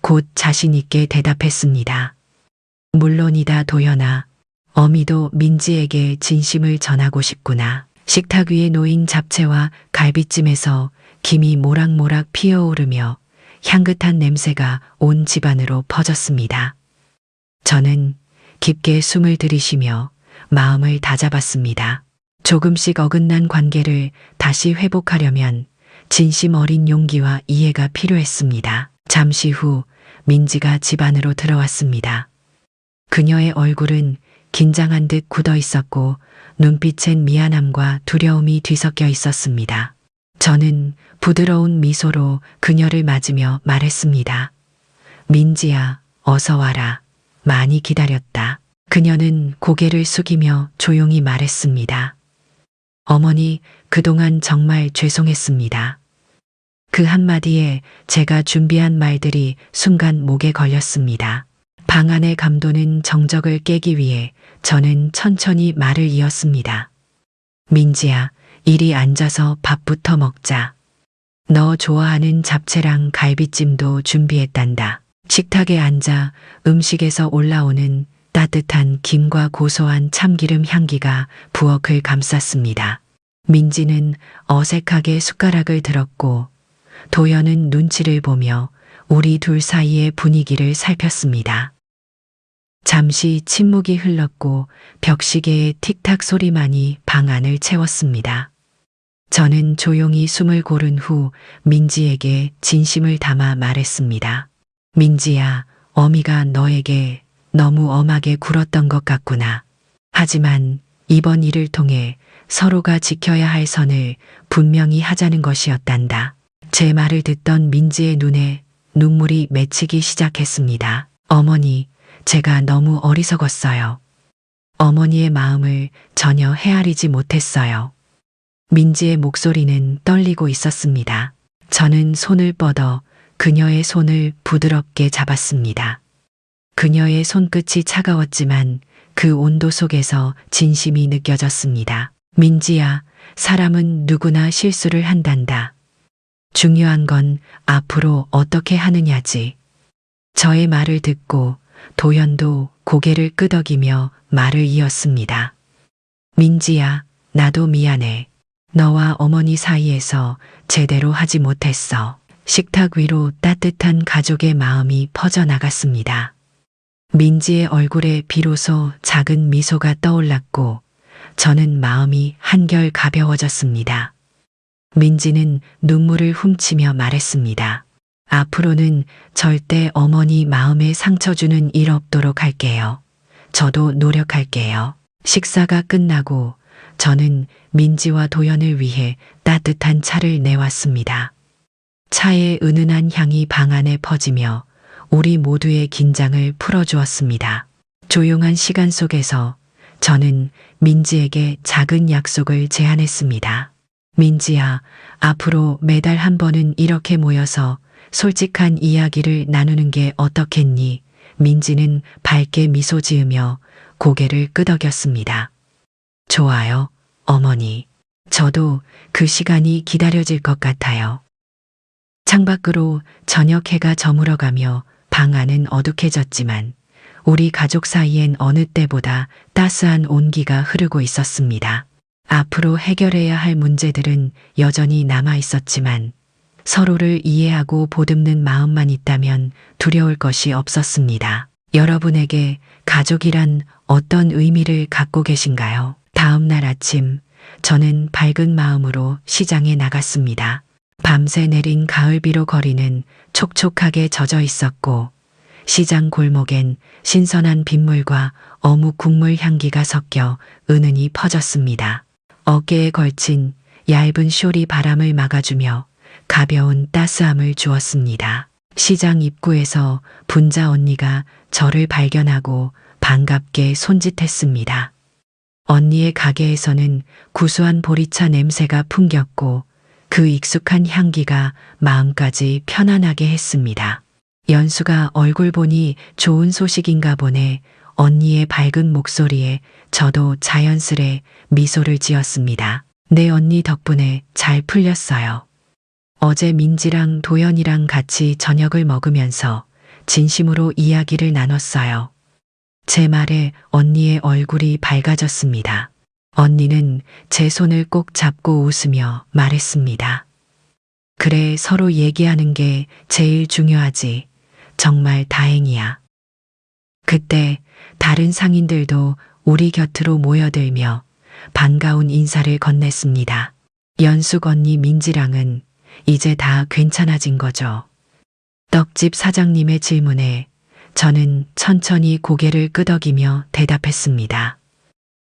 곧 자신 있게 대답했습니다. 물론이다, 도연아. 어미도 민지에게 진심을 전하고 싶구나. 식탁 위에 놓인 잡채와 갈비찜에서 김이 모락모락 피어오르며 향긋한 냄새가 온 집안으로 퍼졌습니다. 저는 깊게 숨을 들이쉬며 마음을 다잡았습니다. 조금씩 어긋난 관계를 다시 회복하려면 진심 어린 용기와 이해가 필요했습니다. 잠시 후 민지가 집 안으로 들어왔습니다. 그녀의 얼굴은 긴장한 듯 굳어 있었고 눈빛엔 미안함과 두려움이 뒤섞여 있었습니다. 저는 부드러운 미소로 그녀를 맞으며 말했습니다. 민지야, 어서 와라. 많이 기다렸다. 그녀는 고개를 숙이며 조용히 말했습니다. 어머니, 그동안 정말 죄송했습니다. 그 한마디에 제가 준비한 말들이 순간 목에 걸렸습니다. 방 안의 감도는 정적을 깨기 위해 저는 천천히 말을 이었습니다. 민지야, 이리 앉아서 밥부터 먹자. 너 좋아하는 잡채랑 갈비찜도 준비했단다. 식탁에 앉아 음식에서 올라오는 따뜻한 김과 고소한 참기름 향기가 부엌을 감쌌습니다. 민지는 어색하게 숟가락을 들었고 도연은 눈치를 보며 우리 둘 사이의 분위기를 살폈습니다. 잠시 침묵이 흘렀고 벽시계의 틱탁 소리만이 방 안을 채웠습니다. 저는 조용히 숨을 고른 후 민지에게 진심을 담아 말했습니다. 민지야, 어미가 너에게 너무 엄하게 굴었던 것 같구나. 하지만 이번 일을 통해 서로가 지켜야 할 선을 분명히 하자는 것이었단다. 제 말을 듣던 민지의 눈에 눈물이 맺히기 시작했습니다. 어머니, 제가 너무 어리석었어요. 어머니의 마음을 전혀 헤아리지 못했어요. 민지의 목소리는 떨리고 있었습니다. 저는 손을 뻗어 그녀의 손을 부드럽게 잡았습니다. 그녀의 손끝이 차가웠지만 그 온도 속에서 진심이 느껴졌습니다. 민지야, 사람은 누구나 실수를 한단다. 중요한 건 앞으로 어떻게 하느냐지. 저의 말을 듣고 도연도 고개를 끄덕이며 말을 이었습니다. 민지야, 나도 미안해. 너와 어머니 사이에서 제대로 하지 못했어. 식탁 위로 따뜻한 가족의 마음이 퍼져나갔습니다. 민지의 얼굴에 비로소 작은 미소가 떠올랐고 저는 마음이 한결 가벼워졌습니다. 민지는 눈물을 훔치며 말했습니다. 앞으로는 절대 어머니 마음에 상처 주는 일 없도록 할게요. 저도 노력할게요. 식사가 끝나고 저는 민지와 도연을 위해 따뜻한 차를 내왔습니다. 차의 은은한 향이 방 안에 퍼지며 우리 모두의 긴장을 풀어주었습니다. 조용한 시간 속에서 저는 민지에게 작은 약속을 제안했습니다. 민지야, 앞으로 매달 한 번은 이렇게 모여서 솔직한 이야기를 나누는 게 어떻겠니? 민지는 밝게 미소 지으며 고개를 끄덕였습니다. 좋아요, 어머니. 저도 그 시간이 기다려질 것 같아요. 창밖으로 저녁 해가 저물어가며 방 안은 어둑해졌지만 우리 가족 사이엔 어느 때보다 따스한 온기가 흐르고 있었습니다. 앞으로 해결해야 할 문제들은 여전히 남아 있었지만 서로를 이해하고 보듬는 마음만 있다면 두려울 것이 없었습니다. 여러분에게 가족이란 어떤 의미를 갖고 계신가요? 다음 날 아침, 저는 밝은 마음으로 시장에 나갔습니다. 밤새 내린 가을비로 거리는 촉촉하게 젖어 있었고, 시장 골목엔 신선한 빗물과 어묵 국물 향기가 섞여 은은히 퍼졌습니다. 어깨에 걸친 얇은 숄이 바람을 막아주며 가벼운 따스함을 주었습니다. 시장 입구에서 분자 언니가 저를 발견하고 반갑게 손짓했습니다. 언니의 가게에서는 구수한 보리차 냄새가 풍겼고 그 익숙한 향기가 마음까지 편안하게 했습니다. 연수가 얼굴 보니 좋은 소식인가 보네. 언니의 밝은 목소리에 저도 자연스레 미소를 지었습니다. 네, 언니 덕분에 잘 풀렸어요. 어제 민지랑 도연이랑 같이 저녁을 먹으면서 진심으로 이야기를 나눴어요. 제 말에 언니의 얼굴이 밝아졌습니다. 언니는 제 손을 꼭 잡고 웃으며 말했습니다. 그래, 서로 얘기하는 게 제일 중요하지. 정말 다행이야. 그때 다른 상인들도 우리 곁으로 모여들며 반가운 인사를 건넸습니다. 연숙 언니, 민지랑은 이제 다 괜찮아진 거죠? 떡집 사장님의 질문에 저는 천천히 고개를 끄덕이며 대답했습니다.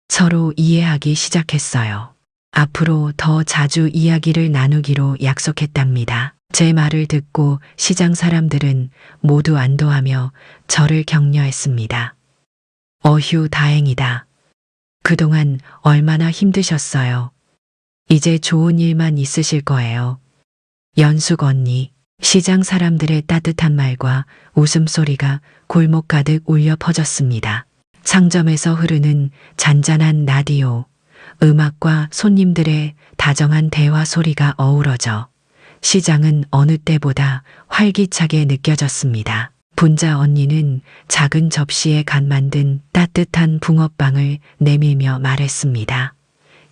서로 이해하기 시작했어요. 앞으로 더 자주 이야기를 나누기로 약속했답니다. 제 말을 듣고 시장 사람들은 모두 안도하며 저를 격려했습니다. 어휴, 다행이다. 그동안 얼마나 힘드셨어요. 이제 좋은 일만 있으실 거예요. 연숙 언니, 시장 사람들의 따뜻한 말과 웃음소리가 골목 가득 울려 퍼졌습니다. 상점에서 흐르는 잔잔한 라디오, 음악과 손님들의 다정한 대화 소리가 어우러져 시장은 어느 때보다 활기차게 느껴졌습니다. 분자 언니는 작은 접시에 간 만든 따뜻한 붕어빵을 내밀며 말했습니다.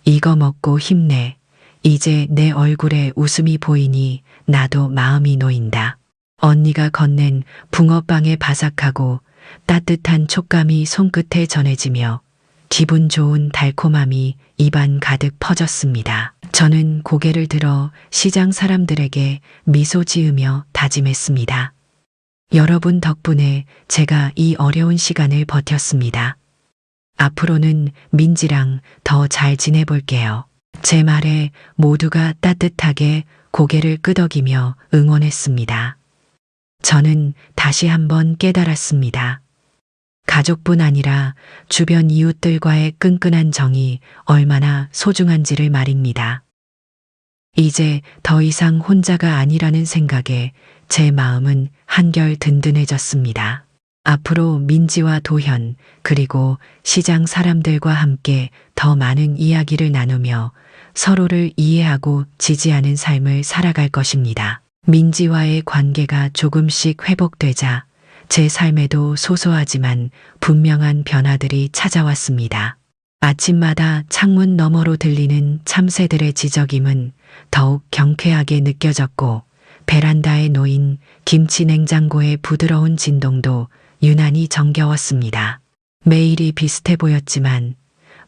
이거 먹고 힘내. 이제 내 얼굴에 웃음이 보이니 나도 마음이 놓인다. 언니가 건넨 붕어빵의 바삭하고 따뜻한 촉감이 손끝에 전해지며 기분 좋은 달콤함이 입안 가득 퍼졌습니다. 저는 고개를 들어 시장 사람들에게 미소 지으며 다짐했습니다. 여러분 덕분에 제가 이 어려운 시간을 버텼습니다. 앞으로는 민지랑 더 잘 지내볼게요. 제 말에 모두가 따뜻하게 고개를 끄덕이며 응원했습니다. 저는 다시 한번 깨달았습니다. 가족뿐 아니라 주변 이웃들과의 끈끈한 정이 얼마나 소중한지를 말입니다. 이제 더 이상 혼자가 아니라는 생각에 제 마음은 한결 든든해졌습니다. 앞으로 민지와 도현 그리고 시장 사람들과 함께 더 많은 이야기를 나누며 서로를 이해하고 지지하는 삶을 살아갈 것입니다. 민지와의 관계가 조금씩 회복되자 제 삶에도 소소하지만 분명한 변화들이 찾아왔습니다. 아침마다 창문 너머로 들리는 참새들의 지저귐은 더욱 경쾌하게 느껴졌고 베란다에 놓인 김치 냉장고의 부드러운 진동도 유난히 정겨웠습니다. 매일이 비슷해 보였지만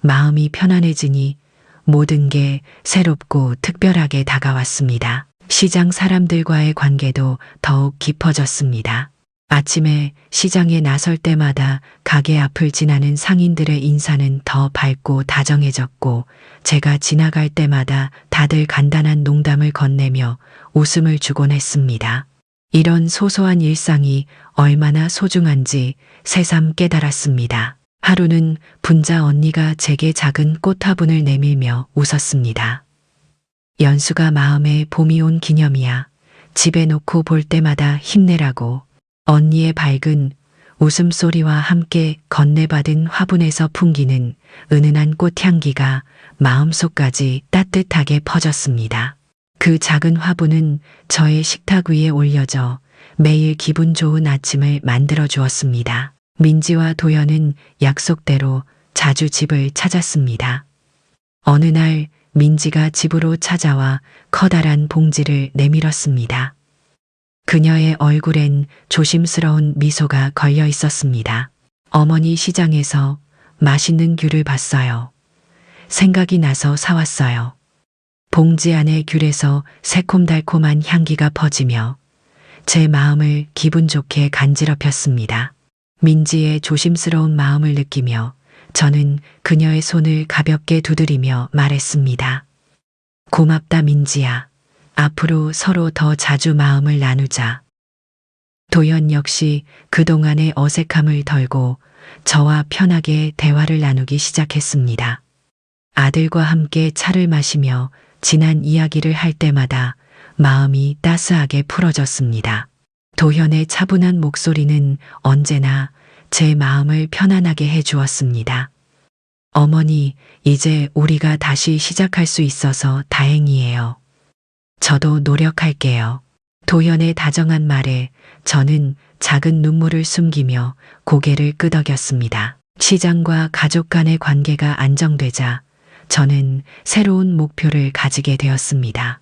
마음이 편안해지니 모든 게 새롭고 특별하게 다가왔습니다. 시장 사람들과의 관계도 더욱 깊어졌습니다. 아침에 시장에 나설 때마다 가게 앞을 지나는 상인들의 인사는 더 밝고 다정해졌고 제가 지나갈 때마다 다들 간단한 농담을 건네며 웃음을 주곤 했습니다. 이런 소소한 일상이 얼마나 소중한지 새삼 깨달았습니다. 하루는 분자 언니가 제게 작은 꽃 화분을 내밀며 웃었습니다. 연수가 마음에 봄이 온 기념이야. 집에 놓고 볼 때마다 힘내라고. 언니의 밝은 웃음소리와 함께 건네받은 화분에서 풍기는 은은한 꽃향기가 마음속까지 따뜻하게 퍼졌습니다. 그 작은 화분은 저의 식탁 위에 올려져 매일 기분 좋은 아침을 만들어 주었습니다. 민지와 도연은 약속대로 자주 집을 찾았습니다. 어느 날 민지가 집으로 찾아와 커다란 봉지를 내밀었습니다. 그녀의 얼굴엔 조심스러운 미소가 걸려 있었습니다. 어머니 시장에서 맛있는 귤을 봤어요. 생각이 나서 사왔어요. 봉지 안의 귤에서 새콤달콤한 향기가 퍼지며 제 마음을 기분 좋게 간지럽혔습니다. 민지의 조심스러운 마음을 느끼며 저는 그녀의 손을 가볍게 두드리며 말했습니다. 고맙다 민지야. 앞으로 서로 더 자주 마음을 나누자. 도연 역시 그동안의 어색함을 덜고 저와 편하게 대화를 나누기 시작했습니다. 아들과 함께 차를 마시며 지난 이야기를 할 때마다 마음이 따스하게 풀어졌습니다. 도현의 차분한 목소리는 언제나 제 마음을 편안하게 해주었습니다. 어머니, 이제 우리가 다시 시작할 수 있어서 다행이에요. 저도 노력할게요. 도현의 다정한 말에 저는 작은 눈물을 숨기며 고개를 끄덕였습니다. 시장과 가족 간의 관계가 안정되자 저는 새로운 목표를 가지게 되었습니다.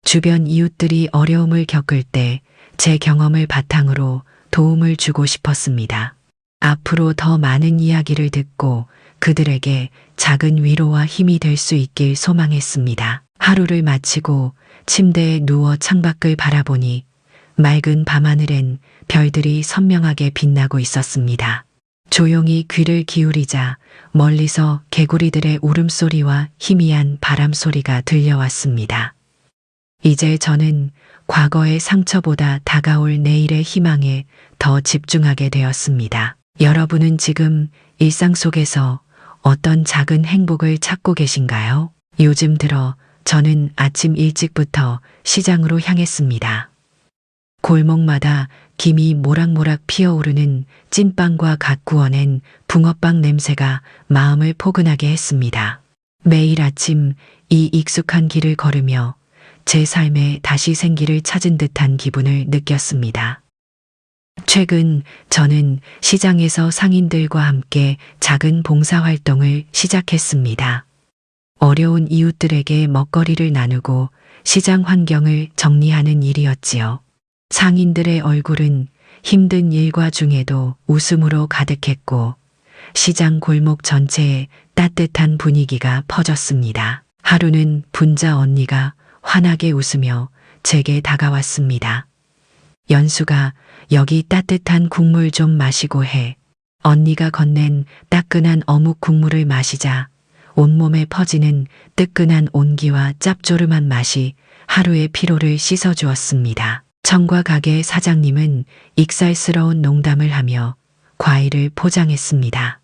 주변 이웃들이 어려움을 겪을 때 제 경험을 바탕으로 도움을 주고 싶었습니다. 앞으로 더 많은 이야기를 듣고 그들에게 작은 위로와 힘이 될 수 있길 소망했습니다. 하루를 마치고 침대에 누워 창밖을 바라보니 맑은 밤하늘엔 별들이 선명하게 빛나고 있었습니다. 조용히 귀를 기울이자 멀리서 개구리들의 울음소리와 희미한 바람소리가 들려왔습니다. 이제 저는 과거의 상처보다 다가올 내일의 희망에 더 집중하게 되었습니다. 여러분은 지금 일상 속에서 어떤 작은 행복을 찾고 계신가요? 요즘 들어 저는 아침 일찍부터 시장으로 향했습니다. 골목마다 김이 모락모락 피어오르는 찐빵과 갓 구워낸 붕어빵 냄새가 마음을 포근하게 했습니다. 매일 아침 이 익숙한 길을 걸으며 제 삶에 다시 생기를 찾은 듯한 기분을 느꼈습니다. 최근 저는 시장에서 상인들과 함께 작은 봉사활동을 시작했습니다. 어려운 이웃들에게 먹거리를 나누고 시장 환경을 정리하는 일이었지요. 상인들의 얼굴은 힘든 일과 중에도 웃음으로 가득했고 시장 골목 전체에 따뜻한 분위기가 퍼졌습니다. 하루는 분자 언니가 환하게 웃으며 제게 다가왔습니다. 연수가 여기 따뜻한 국물 좀 마시고 해. 언니가 건넨 따끈한 어묵 국물을 마시자 온몸에 퍼지는 뜨끈한 온기와 짭조름한 맛이 하루의 피로를 씻어주었습니다. 청과 가게 사장님은 익살스러운 농담을 하며 과일을 포장했습니다.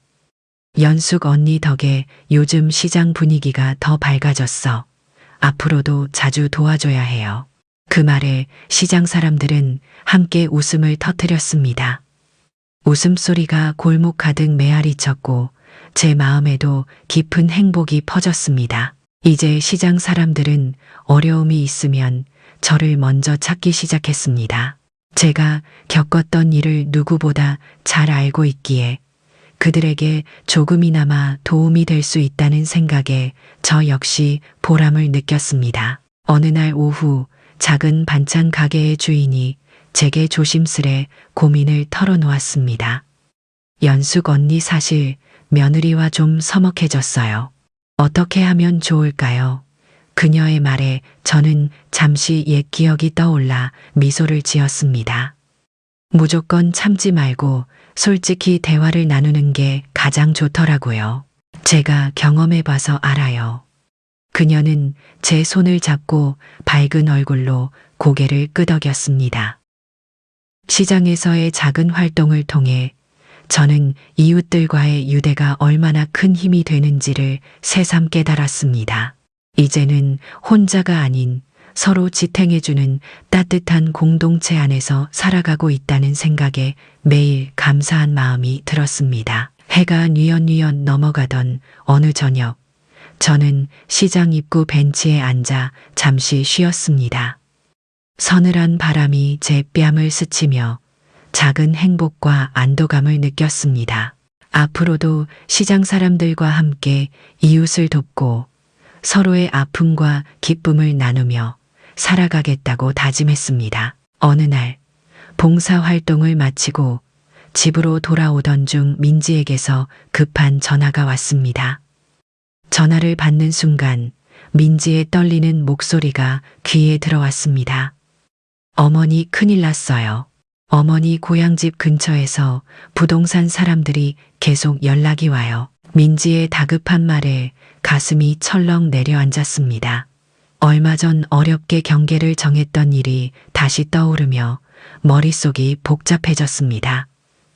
연숙 언니 덕에 요즘 시장 분위기가 더 밝아졌어. 앞으로도 자주 도와줘야 해요. 그 말에 시장 사람들은 함께 웃음을 터뜨렸습니다. 웃음소리가 골목 가득 메아리쳤고 제 마음에도 깊은 행복이 퍼졌습니다. 이제 시장 사람들은 어려움이 있으면 저를 먼저 찾기 시작했습니다. 제가 겪었던 일을 누구보다 잘 알고 있기에 그들에게 조금이나마 도움이 될 수 있다는 생각에 저 역시 보람을 느꼈습니다. 어느 날 오후 작은 반찬 가게의 주인이 제게 조심스레 고민을 털어놓았습니다. 연숙 언니 사실 며느리와 좀 서먹해졌어요. 어떻게 하면 좋을까요? 그녀의 말에 저는 잠시 옛 기억이 떠올라 미소를 지었습니다. 무조건 참지 말고 솔직히 대화를 나누는 게 가장 좋더라고요. 제가 경험해봐서 알아요. 그녀는 제 손을 잡고 밝은 얼굴로 고개를 끄덕였습니다. 시장에서의 작은 활동을 통해 저는 이웃들과의 유대가 얼마나 큰 힘이 되는지를 새삼 깨달았습니다. 이제는 혼자가 아닌 서로 지탱해주는 따뜻한 공동체 안에서 살아가고 있다는 생각에 매일 감사한 마음이 들었습니다. 해가 뉘엿뉘엿 넘어가던 어느 저녁, 저는 시장 입구 벤치에 앉아 잠시 쉬었습니다. 서늘한 바람이 제 뺨을 스치며 작은 행복과 안도감을 느꼈습니다. 앞으로도 시장 사람들과 함께 이웃을 돕고 서로의 아픔과 기쁨을 나누며 살아가겠다고 다짐했습니다. 어느 날 봉사 활동을 마치고 집으로 돌아오던 중 민지에게서 급한 전화가 왔습니다. 전화를 받는 순간 민지의 떨리는 목소리가 귀에 들어왔습니다. 어머니 큰일 났어요. 어머니 고향집 근처에서 부동산 사람들이 계속 연락이 와요. 민지의 다급한 말에 가슴이 철렁 내려앉았습니다. 얼마 전 어렵게 경계를 정했던 일이 다시 떠오르며 머릿속이 복잡해졌습니다.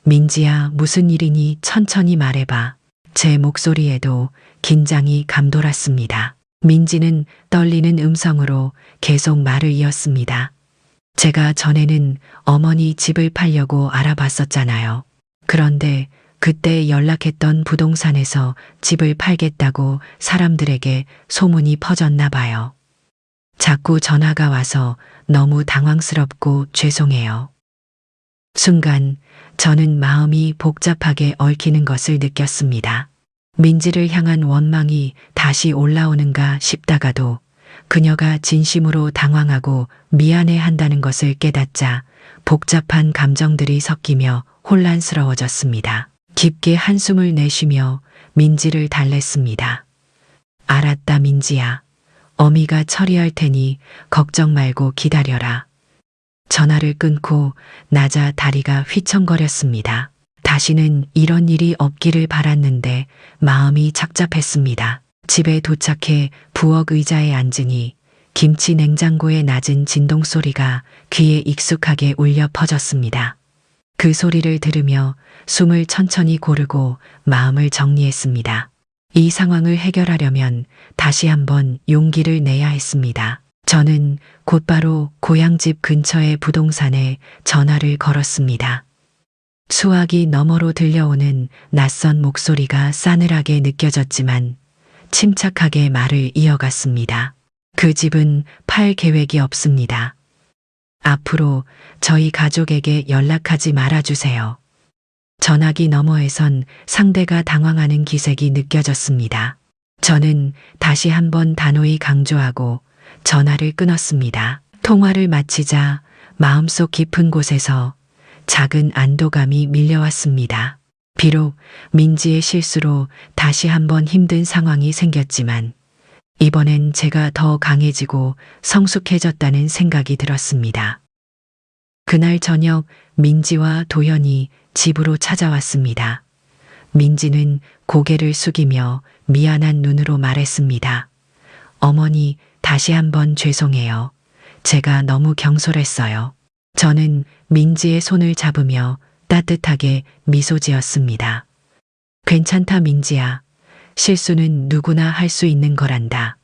민지야, 무슨 일이니? 천천히 말해봐. 제 목소리에도 긴장이 감돌았습니다. 민지는 떨리는 음성으로 계속 말을 이었습니다. 제가 전에는 어머니 집을 팔려고 알아봤었잖아요. 그런데 그때 연락했던 부동산에서 집을 팔겠다고 사람들에게 소문이 퍼졌나 봐요. 자꾸 전화가 와서 너무 당황스럽고 죄송해요. 순간 저는 마음이 복잡하게 얽히는 것을 느꼈습니다. 민지를 향한 원망이 다시 올라오는가 싶다가도 그녀가 진심으로 당황하고 미안해한다는 것을 깨닫자 복잡한 감정들이 섞이며 혼란스러워졌습니다. 깊게 한숨을 내쉬며 민지를 달랬습니다. 알았다, 민지야. 어미가 처리할 테니 걱정 말고 기다려라. 전화를 끊고 나자 다리가 휘청거렸습니다. 다시는 이런 일이 없기를 바랐는데 마음이 착잡했습니다. 집에 도착해 부엌 의자에 앉으니 김치 냉장고의 낮은 진동 소리가 귀에 익숙하게 울려 퍼졌습니다. 그 소리를 들으며 숨을 천천히 고르고 마음을 정리했습니다. 이 상황을 해결하려면 다시 한번 용기를 내야 했습니다. 저는 곧바로 고향집 근처의 부동산에 전화를 걸었습니다. 수화기 너머로 들려오는 낯선 목소리가 싸늘하게 느껴졌지만 침착하게 말을 이어갔습니다. 그 집은 팔 계획이 없습니다. 앞으로 저희 가족에게 연락하지 말아주세요. 전화기 너머에선 상대가 당황하는 기색이 느껴졌습니다. 저는 다시 한번 단호히 강조하고 전화를 끊었습니다. 통화를 마치자 마음속 깊은 곳에서 작은 안도감이 밀려왔습니다. 비록 민지의 실수로 다시 한번 힘든 상황이 생겼지만 이번엔 제가 더 강해지고 성숙해졌다는 생각이 들었습니다. 그날 저녁 민지와 도연이 집으로 찾아왔습니다. 민지는 고개를 숙이며 미안한 눈으로 말했습니다. 어머니, 다시 한번 죄송해요. 제가 너무 경솔했어요. 저는 민지의 손을 잡으며 따뜻하게 미소 지었습니다. 괜찮다, 민지야. 실수는 누구나 할 수 있는 거란다.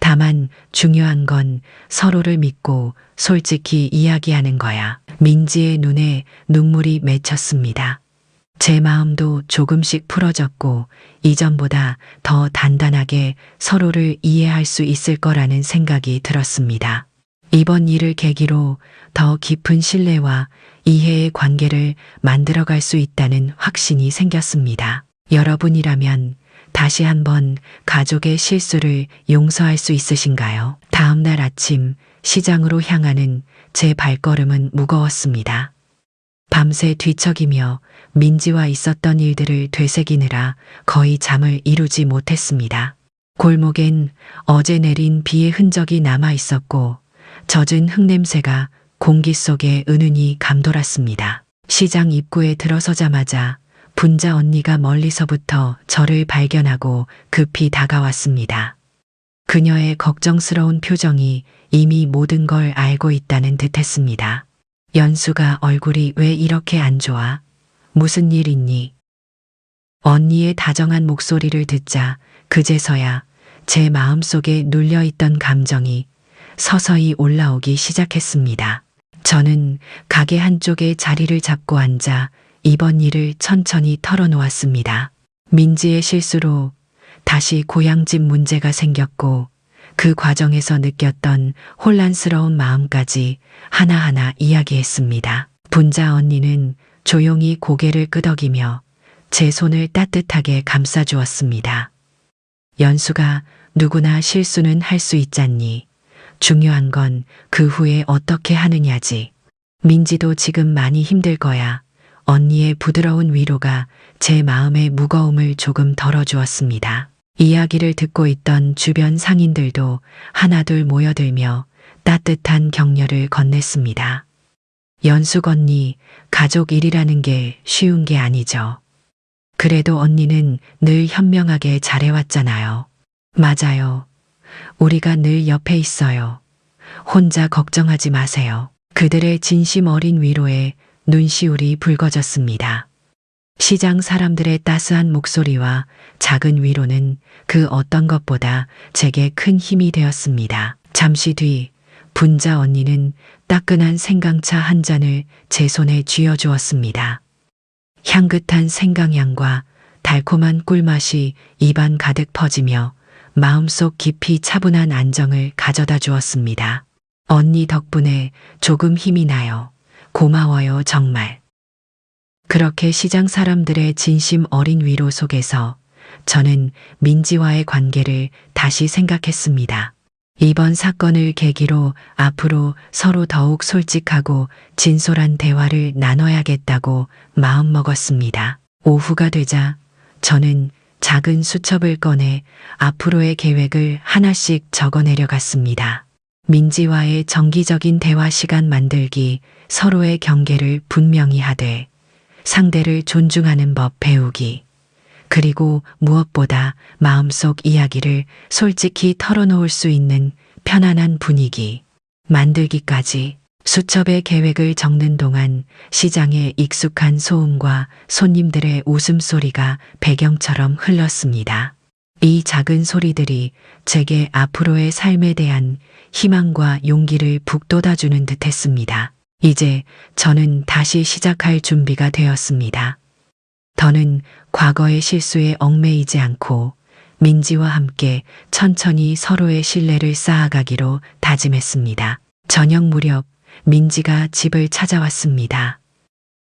다만 중요한 건 서로를 믿고 솔직히 이야기하는 거야. 민지의 눈에 눈물이 맺혔습니다. 제 마음도 조금씩 풀어졌고 이전보다 더 단단하게 서로를 이해할 수 있을 거라는 생각이 들었습니다. 이번 일을 계기로 더 깊은 신뢰와 이해의 관계를 만들어갈 수 있다는 확신이 생겼습니다. 여러분이라면 다시 한번 가족의 실수를 용서할 수 있으신가요? 다음 날 아침 시장으로 향하는 제 발걸음은 무거웠습니다. 밤새 뒤척이며 민지와 있었던 일들을 되새기느라 거의 잠을 이루지 못했습니다. 골목엔 어제 내린 비의 흔적이 남아 있었고 젖은 흙냄새가 공기 속에 은은히 감돌았습니다. 시장 입구에 들어서자마자 분자 언니가 멀리서부터 저를 발견하고 급히 다가왔습니다. 그녀의 걱정스러운 표정이 이미 모든 걸 알고 있다는 듯했습니다. 연수가 얼굴이 왜 이렇게 안 좋아? 무슨 일 있니? 언니의 다정한 목소리를 듣자 그제서야 제 마음속에 눌려있던 감정이 서서히 올라오기 시작했습니다. 저는 가게 한쪽에 자리를 잡고 앉아 이번 일을 천천히 털어놓았습니다. 민지의 실수로 다시 고향집 문제가 생겼고 그 과정에서 느꼈던 혼란스러운 마음까지 하나하나 이야기했습니다. 분자 언니는 조용히 고개를 끄덕이며 제 손을 따뜻하게 감싸주었습니다. 연수가 누구나 실수는 할 수 있잖니. 중요한 건 그 후에 어떻게 하느냐지. 민지도 지금 많이 힘들 거야. 언니의 부드러운 위로가 제 마음의 무거움을 조금 덜어주었습니다. 이야기를 듣고 있던 주변 상인들도 하나둘 모여들며 따뜻한 격려를 건넸습니다. 연숙 언니, 가족 일이라는 게 쉬운 게 아니죠. 그래도 언니는 늘 현명하게 잘해왔잖아요. 맞아요. 우리가 늘 옆에 있어요. 혼자 걱정하지 마세요. 그들의 진심 어린 위로에 눈시울이 붉어졌습니다. 시장 사람들의 따스한 목소리와 작은 위로는 그 어떤 것보다 제게 큰 힘이 되었습니다. 잠시 뒤 분자 언니는 따끈한 생강차 한 잔을 제 손에 쥐어주었습니다. 향긋한 생강향과 달콤한 꿀맛이 입안 가득 퍼지며 마음속 깊이 차분한 안정을 가져다 주었습니다. 언니 덕분에 조금 힘이 나요. 고마워요, 정말. 그렇게 시장 사람들의 진심 어린 위로 속에서 저는 민지와의 관계를 다시 생각했습니다. 이번 사건을 계기로 앞으로 서로 더욱 솔직하고 진솔한 대화를 나눠야겠다고 마음먹었습니다. 오후가 되자 저는 작은 수첩을 꺼내 앞으로의 계획을 하나씩 적어내려 갔습니다. 민지와의 정기적인 대화 시간 만들기, 서로의 경계를 분명히 하되 상대를 존중하는 법 배우기, 그리고 무엇보다 마음속 이야기를 솔직히 털어놓을 수 있는 편안한 분위기 만들기까지. 수첩에 계획을 적는 동안 시장의 익숙한 소음과 손님들의 웃음소리가 배경처럼 흘렀습니다. 이 작은 소리들이 제게 앞으로의 삶에 대한 희망과 용기를 북돋아주는 듯했습니다. 이제 저는 다시 시작할 준비가 되었습니다. 더는 과거의 실수에 얽매이지 않고 민지와 함께 천천히 서로의 신뢰를 쌓아가기로 다짐했습니다. 저녁 무렵 민지가 집을 찾아왔습니다.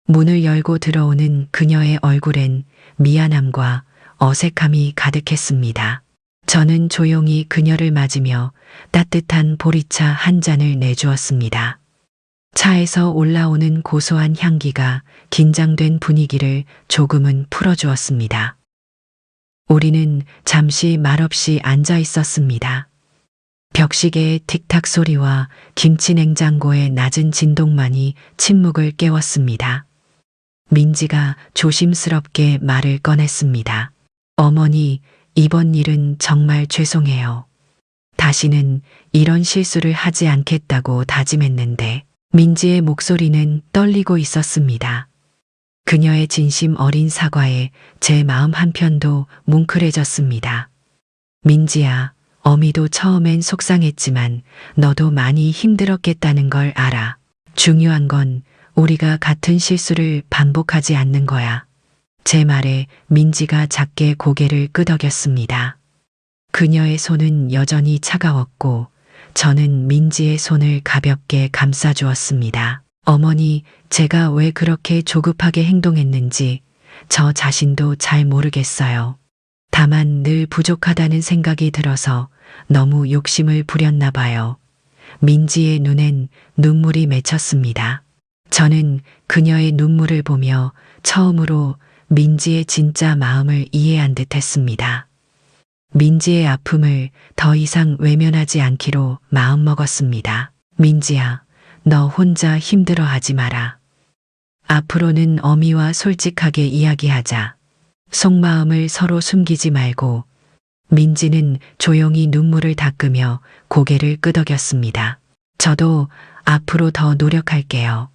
문을 열고 들어오는 그녀의 얼굴엔 미안함과 어색함이 가득했습니다. 저는 조용히 그녀를 맞으며 따뜻한 보리차 한 잔을 내주었습니다. 차에서 올라오는 고소한 향기가 긴장된 분위기를 조금은 풀어주었습니다. 우리는 잠시 말없이 앉아 있었습니다. 벽시계의 틱탁 소리와 김치 냉장고의 낮은 진동만이 침묵을 깨웠습니다. 민지가 조심스럽게 말을 꺼냈습니다. 어머니, 이번 일은 정말 죄송해요. 다시는 이런 실수를 하지 않겠다고 다짐했는데. 민지의 목소리는 떨리고 있었습니다. 그녀의 진심 어린 사과에 제 마음 한편도 뭉클해졌습니다. 민지야, 어미도 처음엔 속상했지만 너도 많이 힘들었겠다는 걸 알아. 중요한 건 우리가 같은 실수를 반복하지 않는 거야. 제 말에 민지가 작게 고개를 끄덕였습니다. 그녀의 손은 여전히 차가웠고 저는 민지의 손을 가볍게 감싸주었습니다. 어머니, 제가 왜 그렇게 조급하게 행동했는지 저 자신도 잘 모르겠어요. 다만 늘 부족하다는 생각이 들어서 너무 욕심을 부렸나 봐요. 민지의 눈엔 눈물이 맺혔습니다. 저는 그녀의 눈물을 보며 처음으로 민지의 진짜 마음을 이해한 듯 했습니다. 민지의 아픔을 더 이상 외면하지 않기로 마음먹었습니다. 민지야, 너 혼자 힘들어하지 마라. 앞으로는 어미와 솔직하게 이야기하자. 속마음을 서로 숨기지 말고. 민지는 조용히 눈물을 닦으며 고개를 끄덕였습니다. 저도 앞으로 더 노력할게요.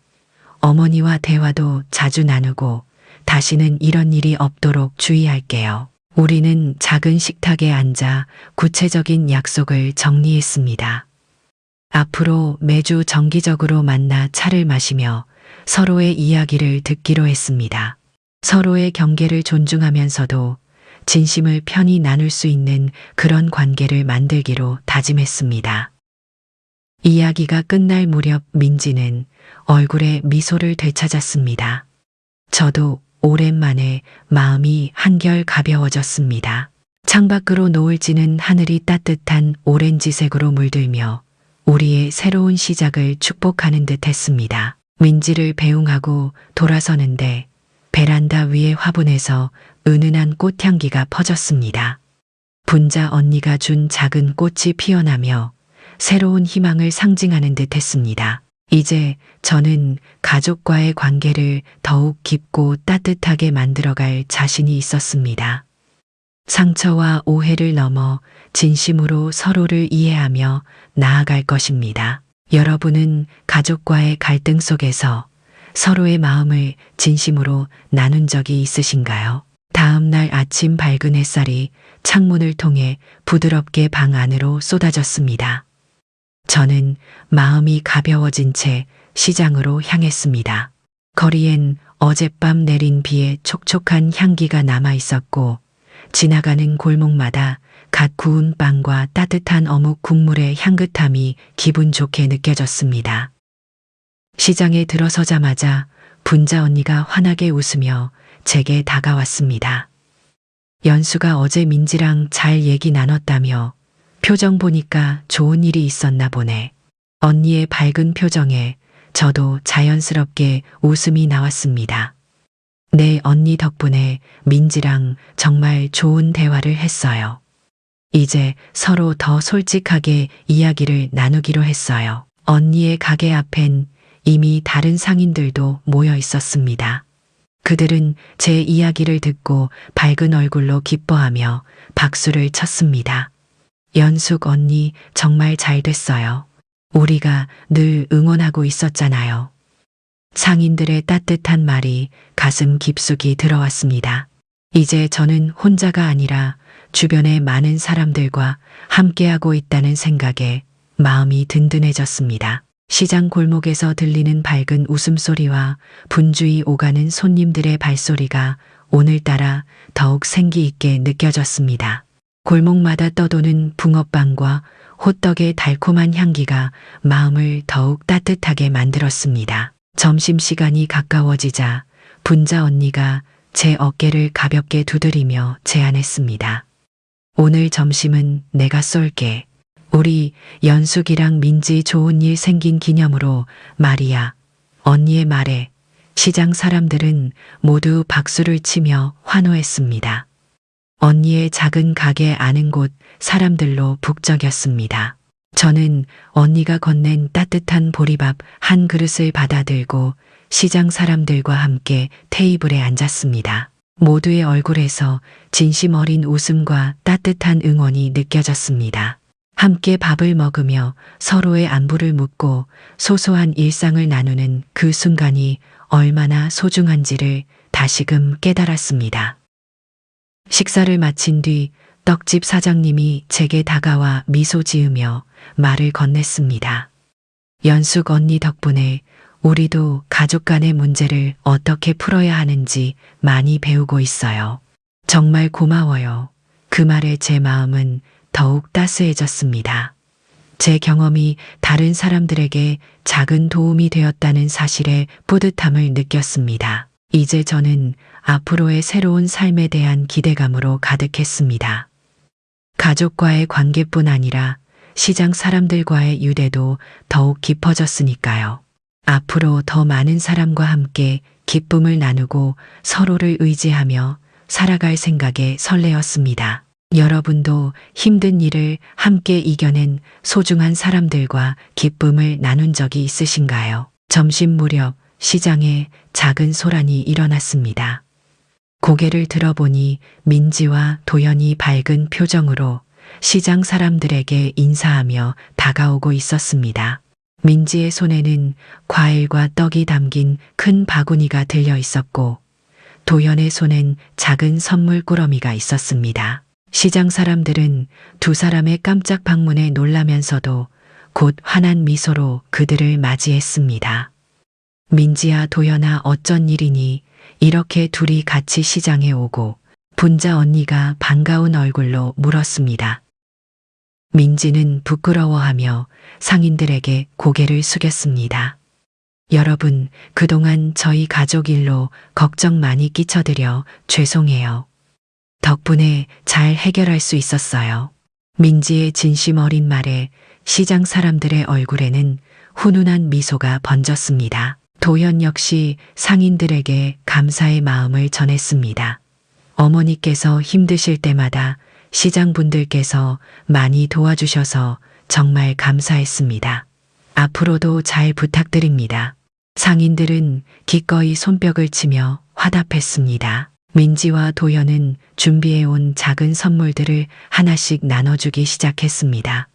어머니와 대화도 자주 나누고 다시는 이런 일이 없도록 주의할게요. 우리는 작은 식탁에 앉아 구체적인 약속을 정리했습니다. 앞으로 매주 정기적으로 만나 차를 마시며 서로의 이야기를 듣기로 했습니다. 서로의 경계를 존중하면서도 진심을 편히 나눌 수 있는 그런 관계를 만들기로 다짐했습니다. 이야기가 끝날 무렵 민지는 얼굴에 미소를 되찾았습니다. 저도 오랜만에 마음이 한결 가벼워졌습니다. 창밖으로 노을지는 하늘이 따뜻한 오렌지색으로 물들며 우리의 새로운 시작을 축복하는 듯 했습니다. 민지를 배웅하고 돌아서는데 베란다 위의 화분에서 은은한 꽃향기가 퍼졌습니다. 분자 언니가 준 작은 꽃이 피어나며 새로운 희망을 상징하는 듯 했습니다. 이제 저는 가족과의 관계를 더욱 깊고 따뜻하게 만들어갈 자신이 있었습니다. 상처와 오해를 넘어 진심으로 서로를 이해하며 나아갈 것입니다. 여러분은 가족과의 갈등 속에서 서로의 마음을 진심으로 나눈 적이 있으신가요? 다음 날 아침 밝은 햇살이 창문을 통해 부드럽게 방 안으로 쏟아졌습니다. 저는 마음이 가벼워진 채 시장으로 향했습니다. 거리엔 어젯밤 내린 비의 촉촉한 향기가 남아 있었고 지나가는 골목마다 갓 구운 빵과 따뜻한 어묵 국물의 향긋함이 기분 좋게 느껴졌습니다. 시장에 들어서자마자 분자 언니가 환하게 웃으며 제게 다가왔습니다. 연수가 어제 민지랑 잘 얘기 나눴다며 표정 보니까 좋은 일이 있었나 보네. 언니의 밝은 표정에 저도 자연스럽게 웃음이 나왔습니다. 네, 언니 덕분에 민지랑 정말 좋은 대화를 했어요. 이제 서로 더 솔직하게 이야기를 나누기로 했어요. 언니의 가게 앞엔 이미 다른 상인들도 모여 있었습니다. 그들은 제 이야기를 듣고 밝은 얼굴로 기뻐하며 박수를 쳤습니다. 연숙 언니 정말 잘 됐어요. 우리가 늘 응원하고 있었잖아요. 상인들의 따뜻한 말이 가슴 깊숙이 들어왔습니다. 이제 저는 혼자가 아니라 주변의 많은 사람들과 함께하고 있다는 생각에 마음이 든든해졌습니다. 시장 골목에서 들리는 밝은 웃음소리와 분주히 오가는 손님들의 발소리가 오늘따라 더욱 생기 있게 느껴졌습니다. 골목마다 떠도는 붕어빵과 호떡의 달콤한 향기가 마음을 더욱 따뜻하게 만들었습니다. 점심시간이 가까워지자 분자 언니가 제 어깨를 가볍게 두드리며 제안했습니다. 오늘 점심은 내가 쏠게. 우리 연숙이랑 민지 좋은 일 생긴 기념으로 말이야. 언니의 말에 시장 사람들은 모두 박수를 치며 환호했습니다. 언니의 작은 가게 아는 곳 사람들로 북적였습니다. 저는 언니가 건넨 따뜻한 보리밥 한 그릇을 받아들고 시장 사람들과 함께 테이블에 앉았습니다. 모두의 얼굴에서 진심 어린 웃음과 따뜻한 응원이 느껴졌습니다. 함께 밥을 먹으며 서로의 안부를 묻고 소소한 일상을 나누는 그 순간이 얼마나 소중한지를 다시금 깨달았습니다. 식사를 마친 뒤 떡집 사장님이 제게 다가와 미소 지으며 말을 건넸습니다. 연숙 언니 덕분에 우리도 가족 간의 문제를 어떻게 풀어야 하는지 많이 배우고 있어요. 정말 고마워요. 그 말에 제 마음은 더욱 따스해졌습니다. 제 경험이 다른 사람들에게 작은 도움이 되었다는 사실에 뿌듯함을 느꼈습니다. 이제 저는 앞으로의 새로운 삶에 대한 기대감으로 가득했습니다. 가족과의 관계뿐 아니라 시장 사람들과의 유대도 더욱 깊어졌으니까요. 앞으로 더 많은 사람과 함께 기쁨을 나누고 서로를 의지하며 살아갈 생각에 설레었습니다. 여러분도 힘든 일을 함께 이겨낸 소중한 사람들과 기쁨을 나눈 적이 있으신가요? 점심 무렵 시장에 작은 소란이 일어났습니다. 고개를 들어보니 민지와 도연이 밝은 표정으로 시장 사람들에게 인사하며 다가오고 있었습니다. 민지의 손에는 과일과 떡이 담긴 큰 바구니가 들려 있었고 도연의 손엔 작은 선물 꾸러미가 있었습니다. 시장 사람들은 두 사람의 깜짝 방문에 놀라면서도 곧 환한 미소로 그들을 맞이했습니다. 민지야, 도연아, 어쩐 일이니? 이렇게 둘이 같이 시장에 오고 분자 언니가 반가운 얼굴로 물었습니다. 민지는 부끄러워하며 상인들에게 고개를 숙였습니다. 여러분, 그동안 저희 가족 일로 걱정 많이 끼쳐드려 죄송해요. 덕분에 잘 해결할 수 있었어요. 민지의 진심 어린 말에 시장 사람들의 얼굴에는 훈훈한 미소가 번졌습니다. 도현 역시 상인들에게 감사의 마음을 전했습니다. 어머니께서 힘드실 때마다 시장분들께서 많이 도와주셔서 정말 감사했습니다. 앞으로도 잘 부탁드립니다. 상인들은 기꺼이 손뼉을 치며 화답했습니다. 민지와 도현은 준비해온 작은 선물들을 하나씩 나눠주기 시작했습니다.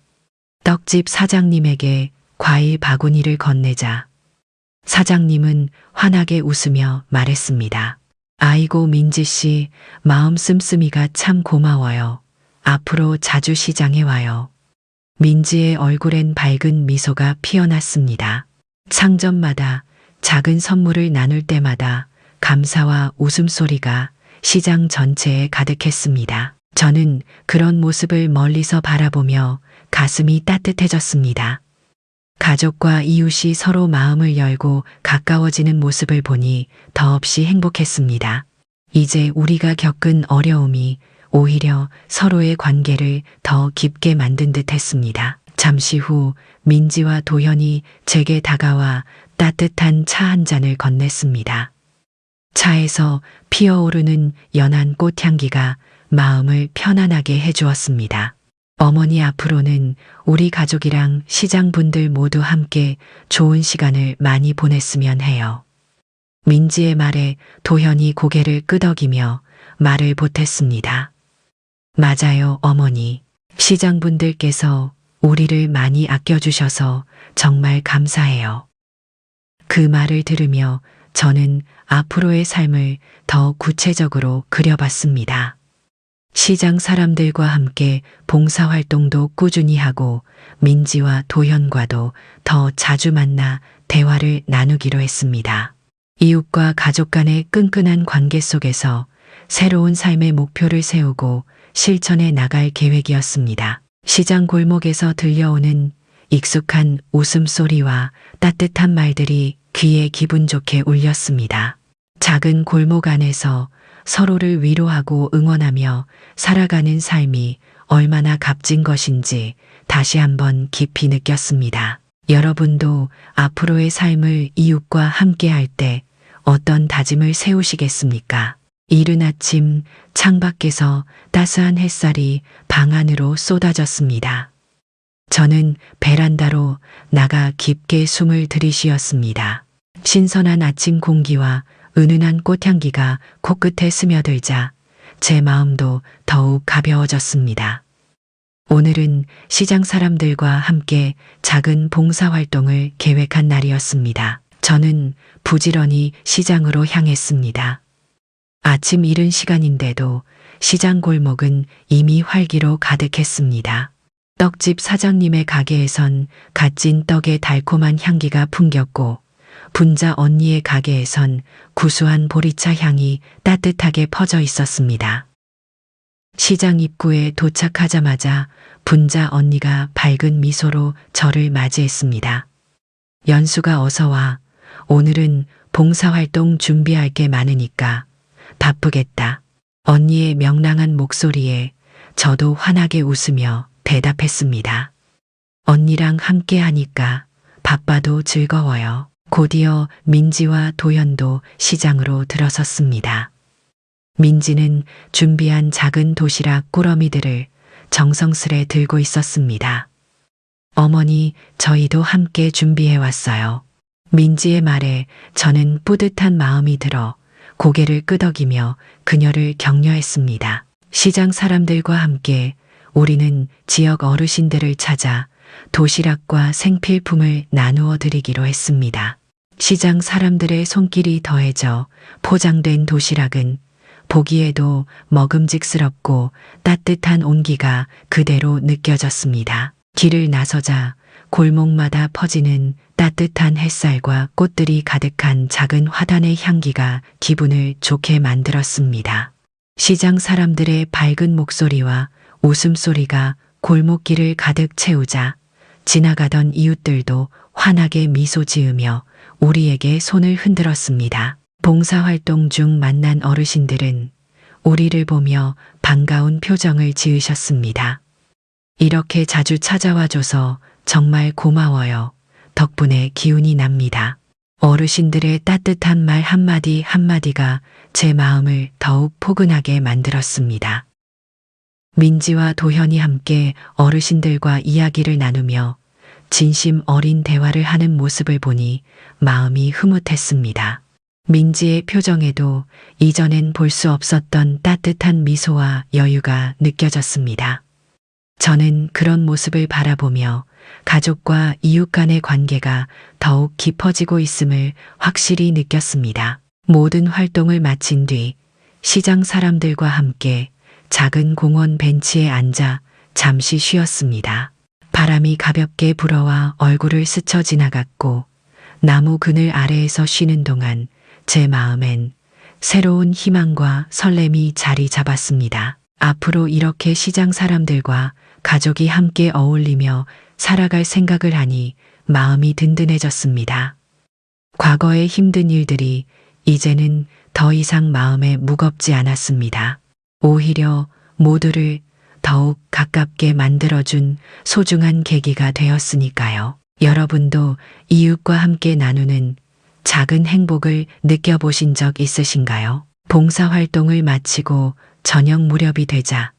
떡집 사장님에게 과일 바구니를 건네자 사장님은 환하게 웃으며 말했습니다. 아이고 민지씨, 마음 씀씀이가 참 고마워요. 앞으로 자주 시장에 와요. 민지의 얼굴엔 밝은 미소가 피어났습니다. 상점마다 작은 선물을 나눌 때마다 감사와 웃음소리가 시장 전체에 가득했습니다. 저는 그런 모습을 멀리서 바라보며 가슴이 따뜻해졌습니다. 가족과 이웃이 서로 마음을 열고 가까워지는 모습을 보니 더없이 행복했습니다. 이제 우리가 겪은 어려움이 오히려 서로의 관계를 더 깊게 만든 듯 했습니다. 잠시 후 민지와 도현이 제게 다가와 따뜻한 차 한 잔을 건넸습니다. 차에서 피어오르는 연한 꽃향기가 마음을 편안하게 해주었습니다. 어머니 앞으로는 우리 가족이랑 시장분들 모두 함께 좋은 시간을 많이 보냈으면 해요. 민지의 말에 도현이 고개를 끄덕이며 말을 보탰습니다. 맞아요, 어머니. 시장분들께서 우리를 많이 아껴주셔서 정말 감사해요. 그 말을 들으며 저는 앞으로의 삶을 더 구체적으로 그려봤습니다. 시장 사람들과 함께 봉사활동도 꾸준히 하고 민지와 도현과도 더 자주 만나 대화를 나누기로 했습니다. 이웃과 가족 간의 끈끈한 관계 속에서 새로운 삶의 목표를 세우고 실천해 나갈 계획이었습니다. 시장 골목에서 들려오는 익숙한 웃음소리와 따뜻한 말들이 귀에 기분 좋게 울렸습니다. 작은 골목 안에서 서로를 위로하고 응원하며 살아가는 삶이 얼마나 값진 것인지 다시 한번 깊이 느꼈습니다. 여러분도 앞으로의 삶을 이웃과 함께 할 때 어떤 다짐을 세우시겠습니까? 이른 아침 창밖에서 따스한 햇살이 방 안으로 쏟아졌습니다. 저는 베란다로 나가 깊게 숨을 들이쉬었습니다. 신선한 아침 공기와 은은한 꽃향기가 코끝에 스며들자 제 마음도 더욱 가벼워졌습니다. 오늘은 시장 사람들과 함께 작은 봉사활동을 계획한 날이었습니다. 저는 부지런히 시장으로 향했습니다. 아침 이른 시간인데도 시장 골목은 이미 활기로 가득했습니다. 떡집 사장님의 가게에선 갓 찐 떡의 달콤한 향기가 풍겼고 분자 언니의 가게에선 구수한 보리차 향이 따뜻하게 퍼져 있었습니다. 시장 입구에 도착하자마자 분자 언니가 밝은 미소로 저를 맞이했습니다. 연수가 어서 와. 오늘은 봉사활동 준비할 게 많으니까 바쁘겠다. 언니의 명랑한 목소리에 저도 환하게 웃으며 대답했습니다. 언니랑 함께 하니까 바빠도 즐거워요. 곧이어 민지와 도현도 시장으로 들어섰습니다. 민지는 준비한 작은 도시락 꾸러미들을 정성스레 들고 있었습니다. 어머니, 저희도 함께 준비해 왔어요. 민지의 말에 저는 뿌듯한 마음이 들어 고개를 끄덕이며 그녀를 격려했습니다. 시장 사람들과 함께 우리는 지역 어르신들을 찾아 도시락과 생필품을 나누어 드리기로 했습니다. 시장 사람들의 손길이 더해져 포장된 도시락은 보기에도 먹음직스럽고 따뜻한 온기가 그대로 느껴졌습니다. 길을 나서자 골목마다 퍼지는 따뜻한 햇살과 꽃들이 가득한 작은 화단의 향기가 기분을 좋게 만들었습니다. 시장 사람들의 밝은 목소리와 웃음소리가 골목길을 가득 채우자 지나가던 이웃들도 환하게 미소 지으며 우리에게 손을 흔들었습니다. 봉사활동 중 만난 어르신들은 우리를 보며 반가운 표정을 지으셨습니다. 이렇게 자주 찾아와 줘서 정말 고마워요. 덕분에 기운이 납니다. 어르신들의 따뜻한 말 한마디 한마디가 제 마음을 더욱 포근하게 만들었습니다. 민지와 도현이 함께 어르신들과 이야기를 나누며 진심 어린 대화를 하는 모습을 보니 마음이 흐뭇했습니다. 민지의 표정에도 이전엔 볼 수 없었던 따뜻한 미소와 여유가 느껴졌습니다. 저는 그런 모습을 바라보며 가족과 이웃 간의 관계가 더욱 깊어지고 있음을 확실히 느꼈습니다. 모든 활동을 마친 뒤 시장 사람들과 함께 작은 공원 벤치에 앉아 잠시 쉬었습니다. 바람이 가볍게 불어와 얼굴을 스쳐 지나갔고 나무 그늘 아래에서 쉬는 동안 제 마음엔 새로운 희망과 설렘이 자리 잡았습니다. 앞으로 이렇게 시장 사람들과 가족이 함께 어울리며 살아갈 생각을 하니 마음이 든든해졌습니다. 과거의 힘든 일들이 이제는 더 이상 마음에 무겁지 않았습니다. 오히려 모두를 더욱 가깝게 만들어준 소중한 계기가 되었으니까요. 여러분도 이웃과 함께 나누는 작은 행복을 느껴보신 적 있으신가요? 봉사활동을 마치고 저녁 무렵이 되자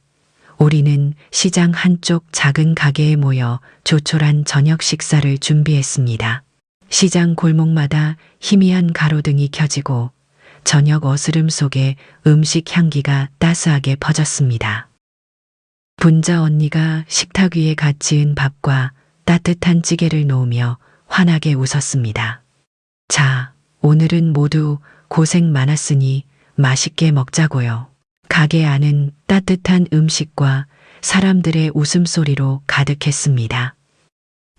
우리는 시장 한쪽 작은 가게에 모여 조촐한 저녁 식사를 준비했습니다. 시장 골목마다 희미한 가로등이 켜지고 저녁 어스름 속에 음식 향기가 따스하게 퍼졌습니다. 분자 언니가 식탁 위에 갓 지은 밥과 따뜻한 찌개를 놓으며 환하게 웃었습니다. 자, 오늘은 모두 고생 많았으니 맛있게 먹자고요. 가게 안은 따뜻한 음식과 사람들의 웃음소리로 가득했습니다.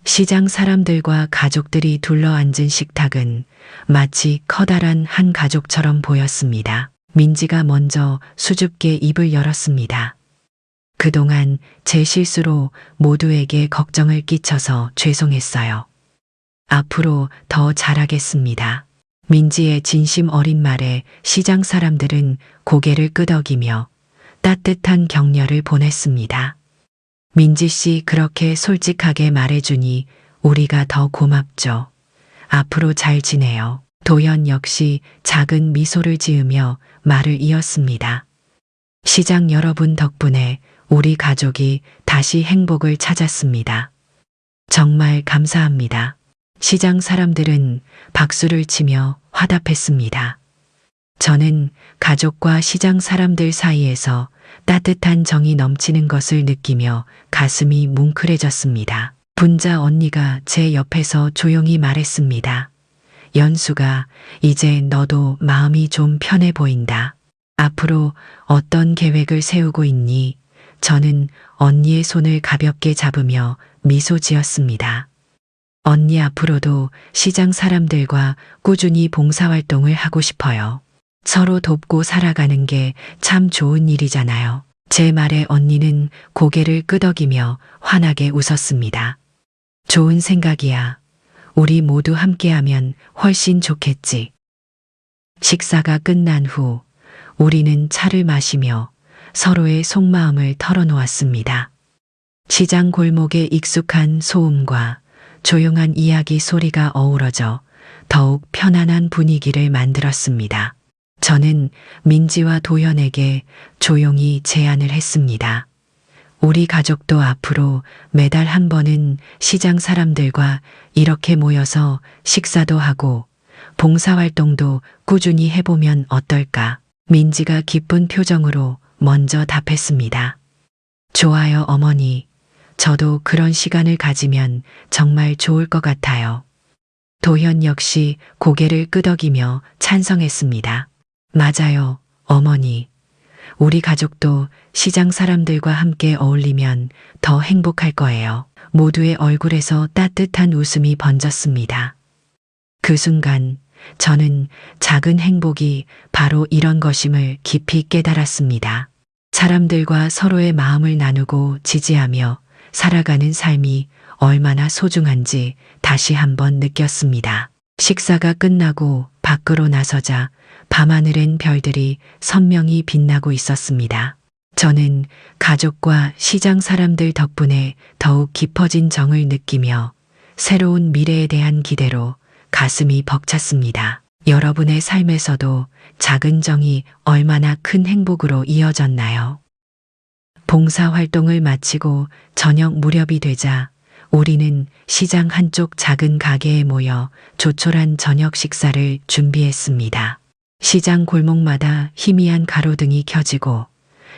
시장 사람들과 가족들이 둘러앉은 식탁은 마치 커다란 한 가족처럼 보였습니다. 민지가 먼저 수줍게 입을 열었습니다. 그동안 제 실수로 모두에게 걱정을 끼쳐서 죄송했어요. 앞으로 더 잘하겠습니다. 민지의 진심 어린 말에 시장 사람들은 고개를 끄덕이며 따뜻한 격려를 보냈습니다. 민지 씨 그렇게 솔직하게 말해주니 우리가 더 고맙죠. 앞으로 잘 지내요. 도현 역시 작은 미소를 지으며 말을 이었습니다. 시장 여러분 덕분에 우리 가족이 다시 행복을 찾았습니다. 정말 감사합니다. 시장 사람들은 박수를 치며 화답했습니다. 저는 가족과 시장 사람들 사이에서 따뜻한 정이 넘치는 것을 느끼며 가슴이 뭉클해졌습니다. 분자 언니가 제 옆에서 조용히 말했습니다. 연수가 이제 너도 마음이 좀 편해 보인다. 앞으로 어떤 계획을 세우고 있니? 저는 언니의 손을 가볍게 잡으며 미소 지었습니다. 언니 앞으로도 시장 사람들과 꾸준히 봉사활동을 하고 싶어요. 서로 돕고 살아가는 게 참 좋은 일이잖아요. 제 말에 언니는 고개를 끄덕이며 환하게 웃었습니다. 좋은 생각이야. 우리 모두 함께하면 훨씬 좋겠지. 식사가 끝난 후 우리는 차를 마시며 서로의 속마음을 털어놓았습니다. 시장 골목의 익숙한 소음과 조용한 이야기 소리가 어우러져 더욱 편안한 분위기를 만들었습니다. 저는 민지와 도현에게 조용히 제안을 했습니다. 우리 가족도 앞으로 매달 한 번은 시장 사람들과 이렇게 모여서 식사도 하고 봉사활동도 꾸준히 해보면 어떨까? 민지가 기쁜 표정으로 먼저 답했습니다. 좋아요, 어머니. 저도 그런 시간을 가지면 정말 좋을 것 같아요. 도현 역시 고개를 끄덕이며 찬성했습니다. 맞아요, 어머니. 우리 가족도 시장 사람들과 함께 어울리면 더 행복할 거예요. 모두의 얼굴에서 따뜻한 웃음이 번졌습니다. 그 순간 저는 작은 행복이 바로 이런 것임을 깊이 깨달았습니다. 사람들과 서로의 마음을 나누고 지지하며 살아가는 삶이 얼마나 소중한지 다시 한번 느꼈습니다. 식사가 끝나고 밖으로 나서자 밤하늘엔 별들이 선명히 빛나고 있었습니다. 저는 가족과 시장 사람들 덕분에 더욱 깊어진 정을 느끼며 새로운 미래에 대한 기대로 가슴이 벅찼습니다. 여러분의 삶에서도 작은 정이 얼마나 큰 행복으로 이어졌나요? 봉사활동을 마치고 저녁 무렵이 되자 우리는 시장 한쪽 작은 가게에 모여 조촐한 저녁 식사를 준비했습니다. 시장 골목마다 희미한 가로등이 켜지고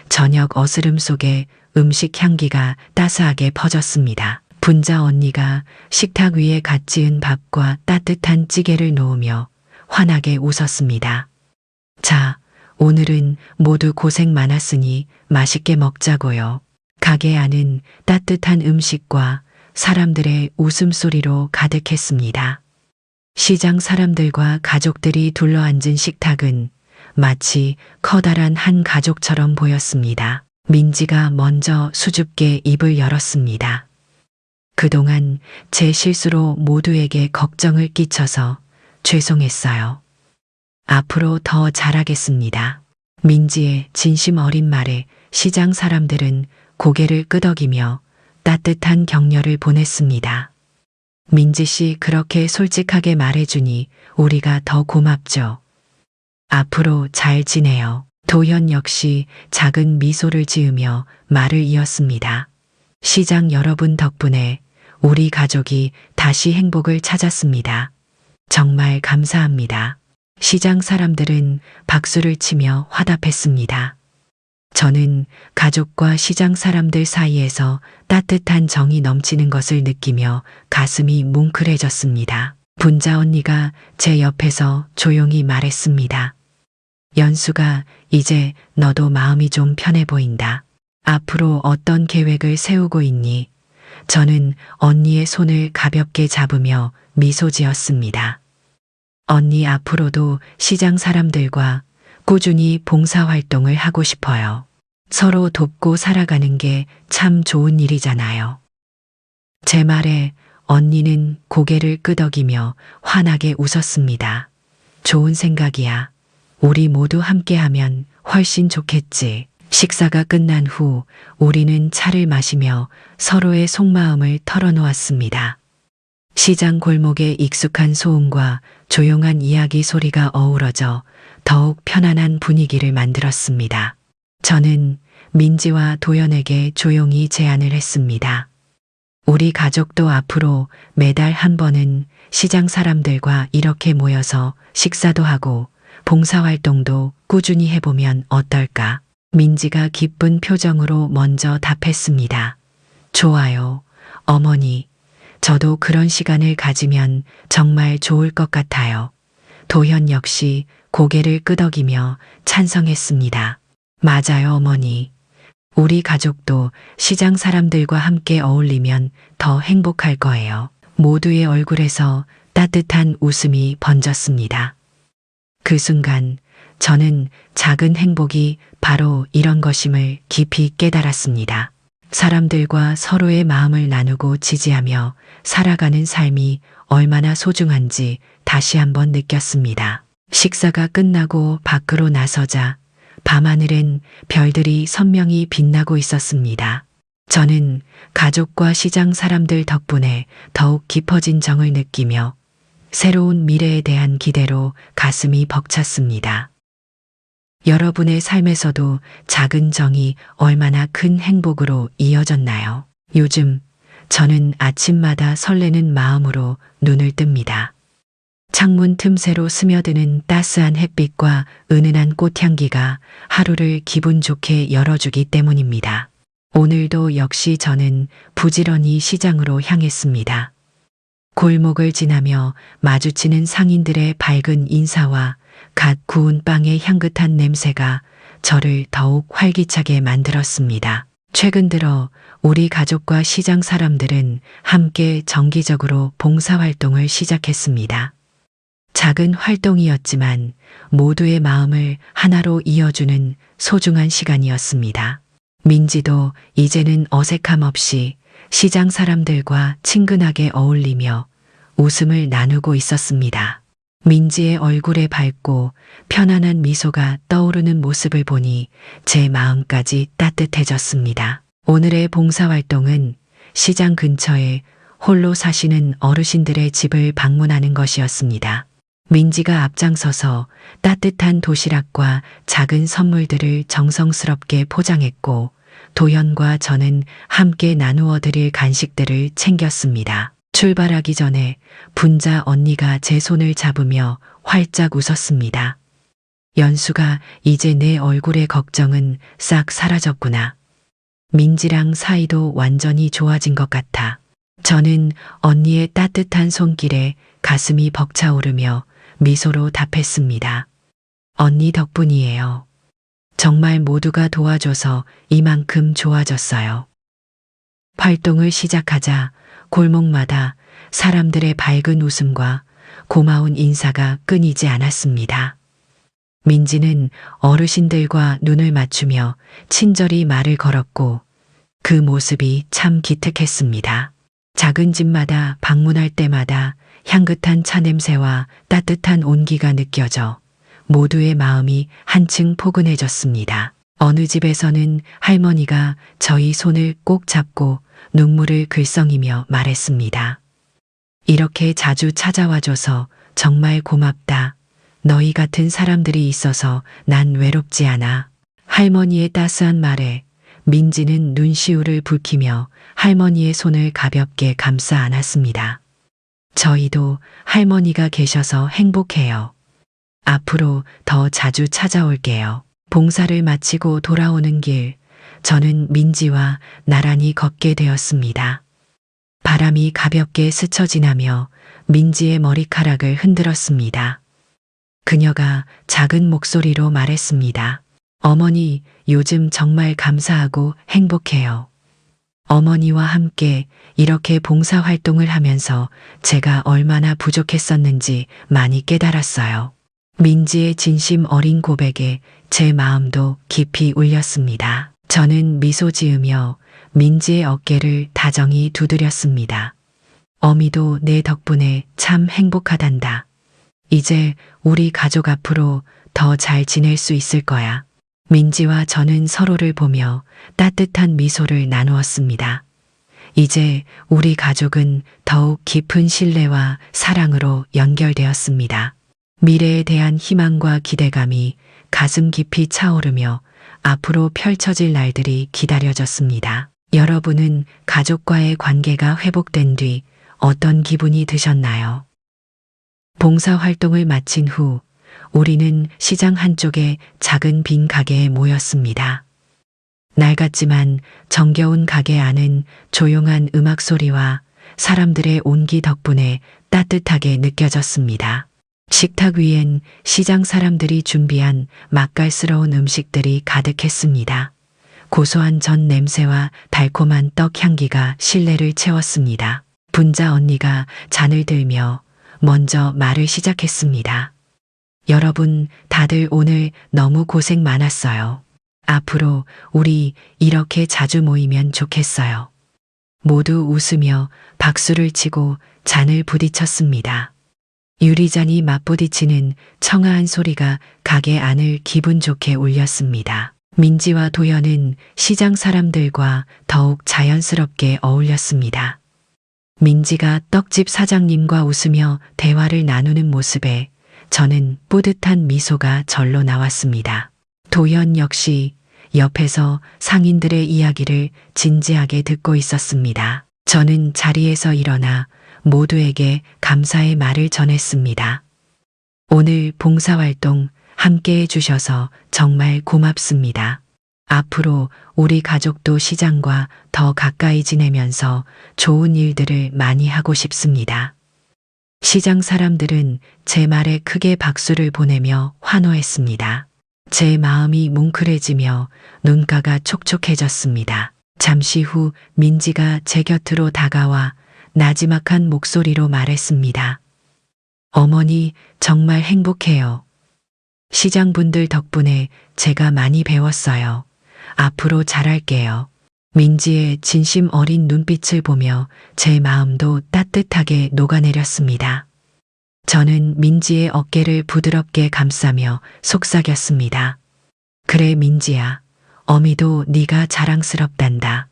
저녁 어스름 속에 음식 향기가 따스하게 퍼졌습니다. 분자 언니가 식탁 위에 갓 지은 밥과 따뜻한 찌개를 놓으며 환하게 웃었습니다. 자, 오늘은 모두 고생 많았으니 맛있게 먹자고요. 가게 안은 따뜻한 음식과 사람들의 웃음소리로 가득했습니다. 시장 사람들과 가족들이 둘러앉은 식탁은 마치 커다란 한 가족처럼 보였습니다. 민지가 먼저 수줍게 입을 열었습니다. 그동안 제 실수로 모두에게 걱정을 끼쳐서 죄송했어요. 앞으로 더 잘하겠습니다. 민지의 진심 어린 말에 시장 사람들은 고개를 끄덕이며 따뜻한 격려를 보냈습니다. 민지 씨 그렇게 솔직하게 말해주니 우리가 더 고맙죠. 앞으로 잘 지내요. 도현 역시 작은 미소를 지으며 말을 이었습니다. 시장 여러분 덕분에 우리 가족이 다시 행복을 찾았습니다. 정말 감사합니다. 시장 사람들은 박수를 치며 화답했습니다. 저는 가족과 시장 사람들 사이에서 따뜻한 정이 넘치는 것을 느끼며 가슴이 뭉클해졌습니다. 분자 언니가 제 옆에서 조용히 말했습니다. 연수가 이제 너도 마음이 좀 편해 보인다. 앞으로 어떤 계획을 세우고 있니? 저는 언니의 손을 가볍게 잡으며 미소 지었습니다. 언니 앞으로도 시장 사람들과 꾸준히 봉사활동을 하고 싶어요. 서로 돕고 살아가는 게 참 좋은 일이잖아요. 제 말에 언니는 고개를 끄덕이며 환하게 웃었습니다. 좋은 생각이야. 우리 모두 함께하면 훨씬 좋겠지. 식사가 끝난 후 우리는 차를 마시며 서로의 속마음을 털어놓았습니다. 시장 골목의 익숙한 소음과 조용한 이야기 소리가 어우러져 더욱 편안한 분위기를 만들었습니다. 저는 민지와 도연에게 조용히 제안을 했습니다. 우리 가족도 앞으로 매달 한 번은 시장 사람들과 이렇게 모여서 식사도 하고 봉사활동도 꾸준히 해보면 어떨까? 민지가 기쁜 표정으로 먼저 답했습니다. 좋아요, 어머니. 저도 그런 시간을 가지면 정말 좋을 것 같아요. 도현 역시 고개를 끄덕이며 찬성했습니다. 맞아요, 어머니. 우리 가족도 시장 사람들과 함께 어울리면 더 행복할 거예요. 모두의 얼굴에서 따뜻한 웃음이 번졌습니다. 그 순간 저는 작은 행복이 바로 이런 것임을 깊이 깨달았습니다. 사람들과 서로의 마음을 나누고 지지하며 살아가는 삶이 얼마나 소중한지 다시 한번 느꼈습니다. 식사가 끝나고 밖으로 나서자 밤하늘엔 별들이 선명히 빛나고 있었습니다. 저는 가족과 시장 사람들 덕분에 더욱 깊어진 정을 느끼며 새로운 미래에 대한 기대로 가슴이 벅찼습니다. 여러분의 삶에서도 작은 정이 얼마나 큰 행복으로 이어졌나요? 요즘 저는 아침마다 설레는 마음으로 눈을 뜹니다. 창문 틈새로 스며드는 따스한 햇빛과 은은한 꽃향기가 하루를 기분 좋게 열어주기 때문입니다. 오늘도 역시 저는 부지런히 시장으로 향했습니다. 골목을 지나며 마주치는 상인들의 밝은 인사와 갓 구운 빵의 향긋한 냄새가 저를 더욱 활기차게 만들었습니다. 최근 들어 우리 가족과 시장 사람들은 함께 정기적으로 봉사활동을 시작했습니다. 작은 활동이었지만 모두의 마음을 하나로 이어주는 소중한 시간이었습니다. 민지도 이제는 어색함 없이 시장 사람들과 친근하게 어울리며 웃음을 나누고 있었습니다. 민지의 얼굴에 밝고 편안한 미소가 떠오르는 모습을 보니 제 마음까지 따뜻해졌습니다. 오늘의 봉사활동은 시장 근처의 홀로 사시는 어르신들의 집을 방문하는 것이었습니다. 민지가 앞장서서 따뜻한 도시락과 작은 선물들을 정성스럽게 포장했고 도연과 저는 함께 나누어 드릴 간식들을 챙겼습니다. 출발하기 전에 분자 언니가 제 손을 잡으며 활짝 웃었습니다. 연수가 이제 내 얼굴의 걱정은 싹 사라졌구나. 민지랑 사이도 완전히 좋아진 것 같아. 저는 언니의 따뜻한 손길에 가슴이 벅차오르며 미소로 답했습니다. 언니 덕분이에요. 정말 모두가 도와줘서 이만큼 좋아졌어요. 활동을 시작하자 골목마다 사람들의 밝은 웃음과 고마운 인사가 끊이지 않았습니다. 민지는 어르신들과 눈을 맞추며 친절히 말을 걸었고 그 모습이 참 기특했습니다. 작은 집마다 방문할 때마다 향긋한 차 냄새와 따뜻한 온기가 느껴져 모두의 마음이 한층 포근해졌습니다. 어느 집에서는 할머니가 저희 손을 꼭 잡고 눈물을 글썽이며 말했습니다. 이렇게 자주 찾아와줘서 정말 고맙다. 너희 같은 사람들이 있어서 난 외롭지 않아. 할머니의 따스한 말에 민지는 눈시울을 붉히며 할머니의 손을 가볍게 감싸 안았습니다. 저희도 할머니가 계셔서 행복해요. 앞으로 더 자주 찾아올게요. 봉사를 마치고 돌아오는 길, 저는 민지와 나란히 걷게 되었습니다. 바람이 가볍게 스쳐 지나며 민지의 머리카락을 흔들었습니다. 그녀가 작은 목소리로 말했습니다. 어머니, 요즘 정말 감사하고 행복해요. 어머니와 함께 이렇게 봉사활동을 하면서 제가 얼마나 부족했었는지 많이 깨달았어요. 민지의 진심 어린 고백에 제 마음도 깊이 울렸습니다. 저는 미소 지으며 민지의 어깨를 다정히 두드렸습니다. 어미도 내 덕분에 참 행복하단다. 이제 우리 가족 앞으로 더 잘 지낼 수 있을 거야. 민지와 저는 서로를 보며 따뜻한 미소를 나누었습니다. 이제 우리 가족은 더욱 깊은 신뢰와 사랑으로 연결되었습니다. 미래에 대한 희망과 기대감이 가슴 깊이 차오르며 앞으로 펼쳐질 날들이 기다려졌습니다. 여러분은 가족과의 관계가 회복된 뒤 어떤 기분이 드셨나요? 봉사활동을 마친 후 우리는 시장 한쪽의 작은 빈 가게에 모였습니다. 낡았지만 정겨운 가게 안은 조용한 음악 소리와 사람들의 온기 덕분에 따뜻하게 느껴졌습니다. 식탁 위엔 시장 사람들이 준비한 맛깔스러운 음식들이 가득했습니다. 고소한 전 냄새와 달콤한 떡 향기가 실내를 채웠습니다. 분자 언니가 잔을 들며 먼저 말을 시작했습니다. 여러분, 다들 오늘 너무 고생 많았어요. 앞으로 우리 이렇게 자주 모이면 좋겠어요. 모두 웃으며 박수를 치고 잔을 부딪혔습니다. 유리잔이 맞부딪히는 청아한 소리가 가게 안을 기분 좋게 울렸습니다. 민지와 도연은 시장 사람들과 더욱 자연스럽게 어울렸습니다. 민지가 떡집 사장님과 웃으며 대화를 나누는 모습에 저는 뿌듯한 미소가 절로 나왔습니다. 도연 역시 옆에서 상인들의 이야기를 진지하게 듣고 있었습니다. 저는 자리에서 일어나 모두에게 감사의 말을 전했습니다. 오늘 봉사활동 함께 해주셔서 정말 고맙습니다. 앞으로 우리 가족도 시장과 더 가까이 지내면서 좋은 일들을 많이 하고 싶습니다. 시장 사람들은 제 말에 크게 박수를 보내며 환호했습니다. 제 마음이 뭉클해지며 눈가가 촉촉해졌습니다. 잠시 후 민지가 제 곁으로 다가와 나지막한 목소리로 말했습니다. 어머니, 정말 행복해요. 시장분들 덕분에 제가 많이 배웠어요. 앞으로 잘할게요. 민지의 진심 어린 눈빛을 보며 제 마음도 따뜻하게 녹아내렸습니다. 저는 민지의 어깨를 부드럽게 감싸며 속삭였습니다. 그래 민지야, 어미도 네가 자랑스럽단다.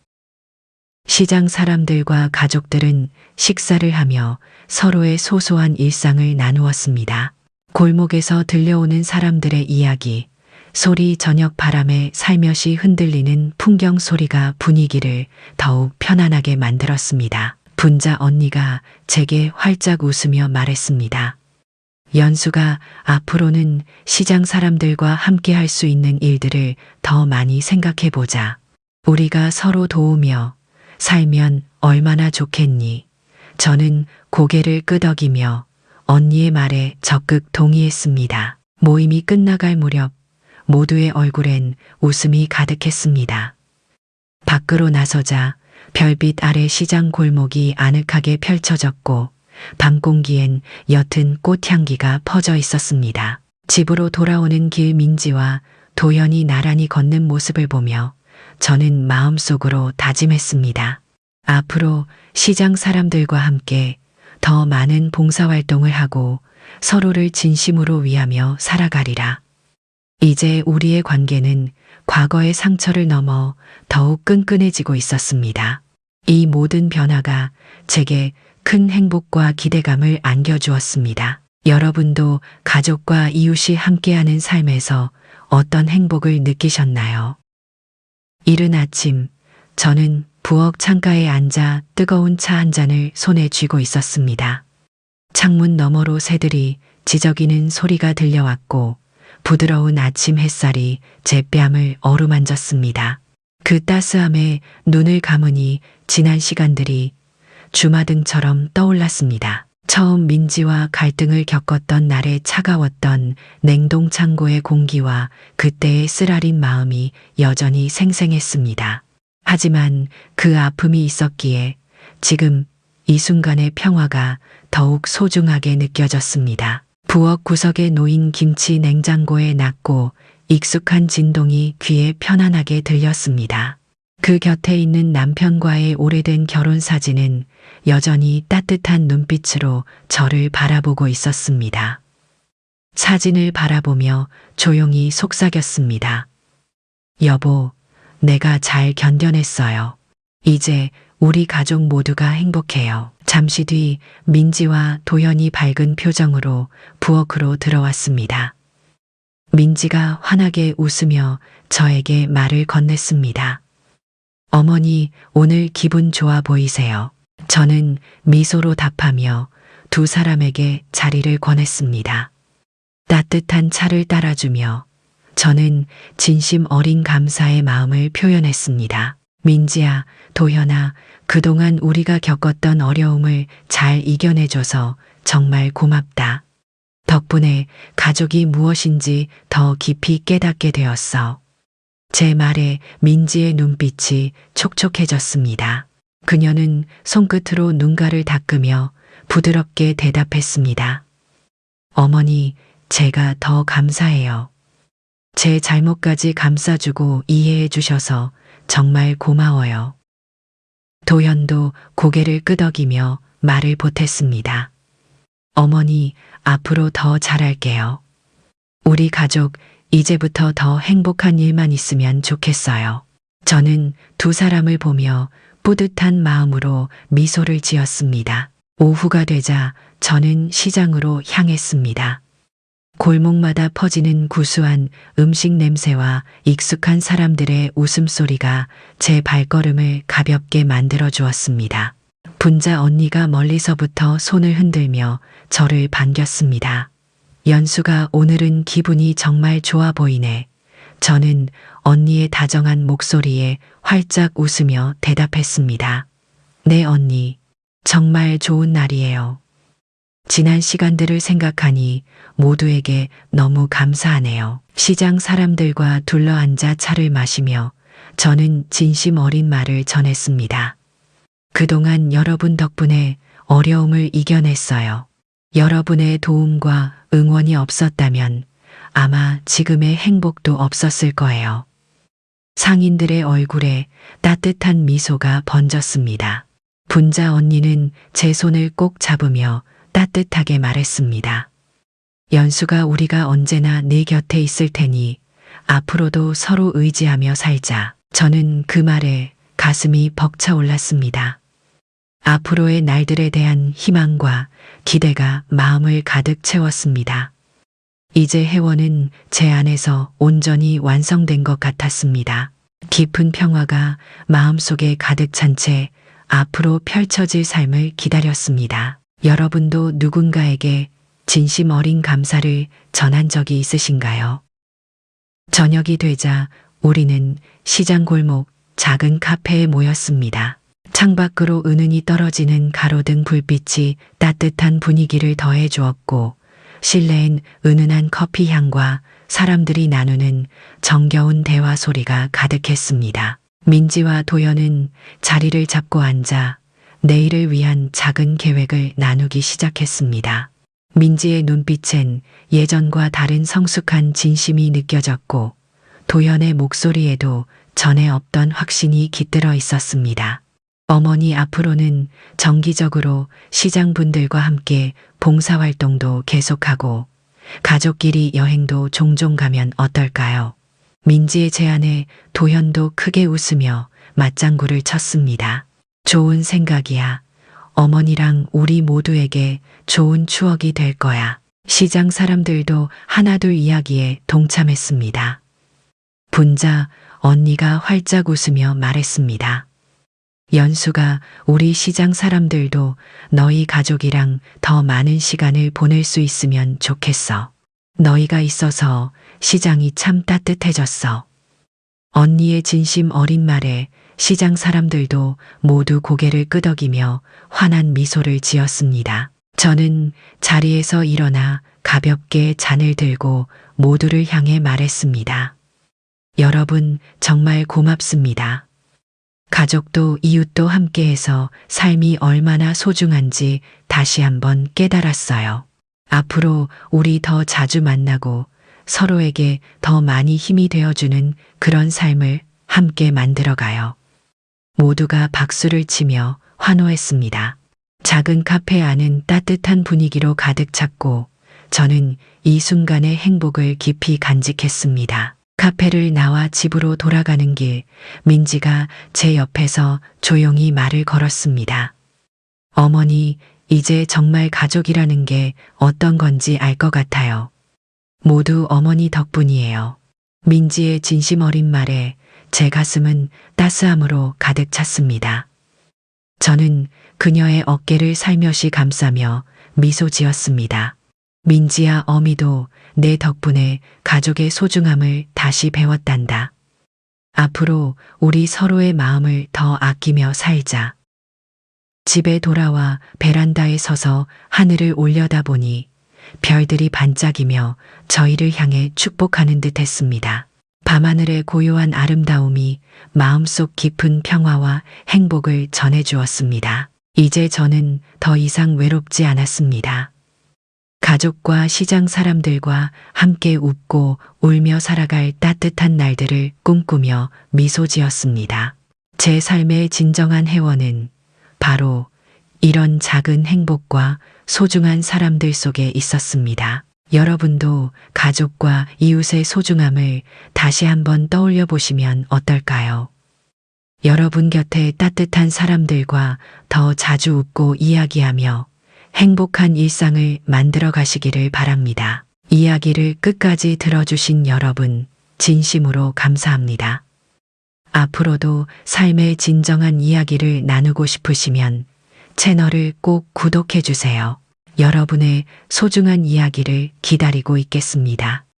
시장 사람들과 가족들은 식사를 하며 서로의 소소한 일상을 나누었습니다. 골목에서 들려오는 사람들의 이야기, 소리, 저녁 바람에 살며시 흔들리는 풍경 소리가 분위기를 더욱 편안하게 만들었습니다. 분자 언니가 제게 활짝 웃으며 말했습니다. 연수가 앞으로는 시장 사람들과 함께 할 수 있는 일들을 더 많이 생각해 보자. 우리가 서로 도우며 살면 얼마나 좋겠니? 저는 고개를 끄덕이며 언니의 말에 적극 동의했습니다. 모임이 끝나갈 무렵 모두의 얼굴엔 웃음이 가득했습니다. 밖으로 나서자 별빛 아래 시장 골목이 아늑하게 펼쳐졌고 밤 공기엔 옅은 꽃향기가 퍼져 있었습니다. 집으로 돌아오는 길 민지와 도연이 나란히 걷는 모습을 보며 저는 마음속으로 다짐했습니다. 앞으로 시장 사람들과 함께 더 많은 봉사활동을 하고 서로를 진심으로 위하며 살아가리라. 이제 우리의 관계는 과거의 상처를 넘어 더욱 끈끈해지고 있었습니다. 이 모든 변화가 제게 큰 행복과 기대감을 안겨주었습니다. 여러분도 가족과 이웃이 함께하는 삶에서 어떤 행복을 느끼셨나요? 이른 아침, 저는 부엌 창가에 앉아 뜨거운 차 한 잔을 손에 쥐고 있었습니다. 창문 너머로 새들이 지저귀는 소리가 들려왔고 부드러운 아침 햇살이 제 뺨을 어루만졌습니다. 그 따스함에 눈을 감으니 지난 시간들이 주마등처럼 떠올랐습니다. 처음 민지와 갈등을 겪었던 날의 차가웠던 냉동 창고의 공기와 그때의 쓰라린 마음이 여전히 생생했습니다. 하지만 그 아픔이 있었기에 지금 이 순간의 평화가 더욱 소중하게 느껴졌습니다. 부엌 구석에 놓인 김치 냉장고에 낮고 익숙한 진동이 귀에 편안하게 들렸습니다. 그 곁에 있는 남편과의 오래된 결혼 사진은 여전히 따뜻한 눈빛으로 저를 바라보고 있었습니다. 사진을 바라보며 조용히 속삭였습니다. 여보, 내가 잘 견뎌냈어요. 이제 우리 가족 모두가 행복해요. 잠시 뒤 민지와 도연이 밝은 표정으로 부엌으로 들어왔습니다. 민지가 환하게 웃으며 저에게 말을 건넸습니다. 어머니, 오늘 기분 좋아 보이세요. 저는 미소로 답하며 두 사람에게 자리를 권했습니다. 따뜻한 차를 따라주며 저는 진심 어린 감사의 마음을 표현했습니다. 민지야, 도현아, 그동안 우리가 겪었던 어려움을 잘 이겨내줘서 정말 고맙다. 덕분에 가족이 무엇인지 더 깊이 깨닫게 되었어. 제 말에 민지의 눈빛이 촉촉해졌습니다. 그녀는 손끝으로 눈가를 닦으며 부드럽게 대답했습니다. 어머니, 제가 더 감사해요. 제 잘못까지 감싸주고 이해해 주셔서 정말 고마워요. 도현도 고개를 끄덕이며 말을 보탰습니다. 어머니, 앞으로 더 잘할게요. 우리 가족 이제부터 더 행복한 일만 있으면 좋겠어요. 저는 두 사람을 보며 뿌듯한 마음으로 미소를 지었습니다. 오후가 되자 저는 시장으로 향했습니다. 골목마다 퍼지는 구수한 음식 냄새와 익숙한 사람들의 웃음소리가 제 발걸음을 가볍게 만들어 주었습니다. 분자 언니가 멀리서부터 손을 흔들며 저를 반겼습니다. 연수가 오늘은 기분이 정말 좋아 보이네. 저는 언니의 다정한 목소리에 활짝 웃으며 대답했습니다. 네, 언니. 정말 좋은 날이에요. 지난 시간들을 생각하니 모두에게 너무 감사하네요. 시장 사람들과 둘러앉아 차를 마시며 저는 진심 어린 말을 전했습니다. 그동안 여러분 덕분에 어려움을 이겨냈어요. 여러분의 도움과 응원이 없었다면 아마 지금의 행복도 없었을 거예요. 상인들의 얼굴에 따뜻한 미소가 번졌습니다. 분자 언니는 제 손을 꼭 잡으며 따뜻하게 말했습니다. 연수가 우리가 언제나 네 곁에 있을 테니 앞으로도 서로 의지하며 살자. 저는 그 말에 가슴이 벅차올랐습니다. 앞으로의 날들에 대한 희망과 기대가 마음을 가득 채웠습니다. 이제 혜원은 제 안에서 온전히 완성된 것 같았습니다. 깊은 평화가 마음속에 가득 찬 채 앞으로 펼쳐질 삶을 기다렸습니다. 여러분도 누군가에게 진심 어린 감사를 전한 적이 있으신가요? 저녁이 되자 우리는 시장 골목 작은 카페에 모였습니다. 창밖으로 은은히 떨어지는 가로등 불빛이 따뜻한 분위기를 더해 주었고, 실내엔 은은한 커피 향과 사람들이 나누는 정겨운 대화 소리가 가득했습니다. 민지와 도연은 자리를 잡고 앉아 내일을 위한 작은 계획을 나누기 시작했습니다. 민지의 눈빛엔 예전과 다른 성숙한 진심이 느껴졌고, 도연의 목소리에도 전에 없던 확신이 깃들어 있었습니다. 어머니, 앞으로는 정기적으로 시장분들과 함께 봉사활동도 계속하고 가족끼리 여행도 종종 가면 어떨까요? 민지의 제안에 도현도 크게 웃으며 맞장구를 쳤습니다. 좋은 생각이야. 어머니랑 우리 모두에게 좋은 추억이 될 거야. 시장 사람들도 하나둘 이야기에 동참했습니다. 분자 언니가 활짝 웃으며 말했습니다. 연수가, 우리 시장 사람들도 너희 가족이랑 더 많은 시간을 보낼 수 있으면 좋겠어. 너희가 있어서 시장이 참 따뜻해졌어. 언니의 진심 어린 말에 시장 사람들도 모두 고개를 끄덕이며 환한 미소를 지었습니다. 저는 자리에서 일어나 가볍게 잔을 들고 모두를 향해 말했습니다. 여러분, 정말 고맙습니다. 가족도 이웃도 함께해서 삶이 얼마나 소중한지 다시 한번 깨달았어요. 앞으로 우리 더 자주 만나고 서로에게 더 많이 힘이 되어주는 그런 삶을 함께 만들어가요. 모두가 박수를 치며 환호했습니다. 작은 카페 안은 따뜻한 분위기로 가득 찼고 저는 이 순간의 행복을 깊이 간직했습니다. 카페를 나와 집으로 돌아가는 길, 민지가 제 옆에서 조용히 말을 걸었습니다. 어머니, 이제 정말 가족이라는 게 어떤 건지 알 것 같아요. 모두 어머니 덕분이에요. 민지의 진심 어린 말에 제 가슴은 따스함으로 가득 찼습니다. 저는 그녀의 어깨를 살며시 감싸며 미소 지었습니다. 민지야, 어미도 내 덕분에 가족의 소중함을 다시 배웠단다. 앞으로 우리 서로의 마음을 더 아끼며 살자. 집에 돌아와 베란다에 서서 하늘을 올려다보니 별들이 반짝이며 저희를 향해 축복하는 듯 했습니다. 밤하늘의 고요한 아름다움이 마음속 깊은 평화와 행복을 전해주었습니다. 이제 저는 더 이상 외롭지 않았습니다. 가족과 시장 사람들과 함께 웃고 울며 살아갈 따뜻한 날들을 꿈꾸며 미소 지었습니다. 제 삶의 진정한 혜원은 바로 이런 작은 행복과 소중한 사람들 속에 있었습니다. 여러분도 가족과 이웃의 소중함을 다시 한번 떠올려 보시면 어떨까요? 여러분 곁에 따뜻한 사람들과 더 자주 웃고 이야기하며 행복한 일상을 만들어 가시기를 바랍니다. 이야기를 끝까지 들어주신 여러분, 진심으로 감사합니다. 앞으로도 삶의 진정한 이야기를 나누고 싶으시면 채널을 꼭 구독해 주세요. 여러분의 소중한 이야기를 기다리고 있겠습니다.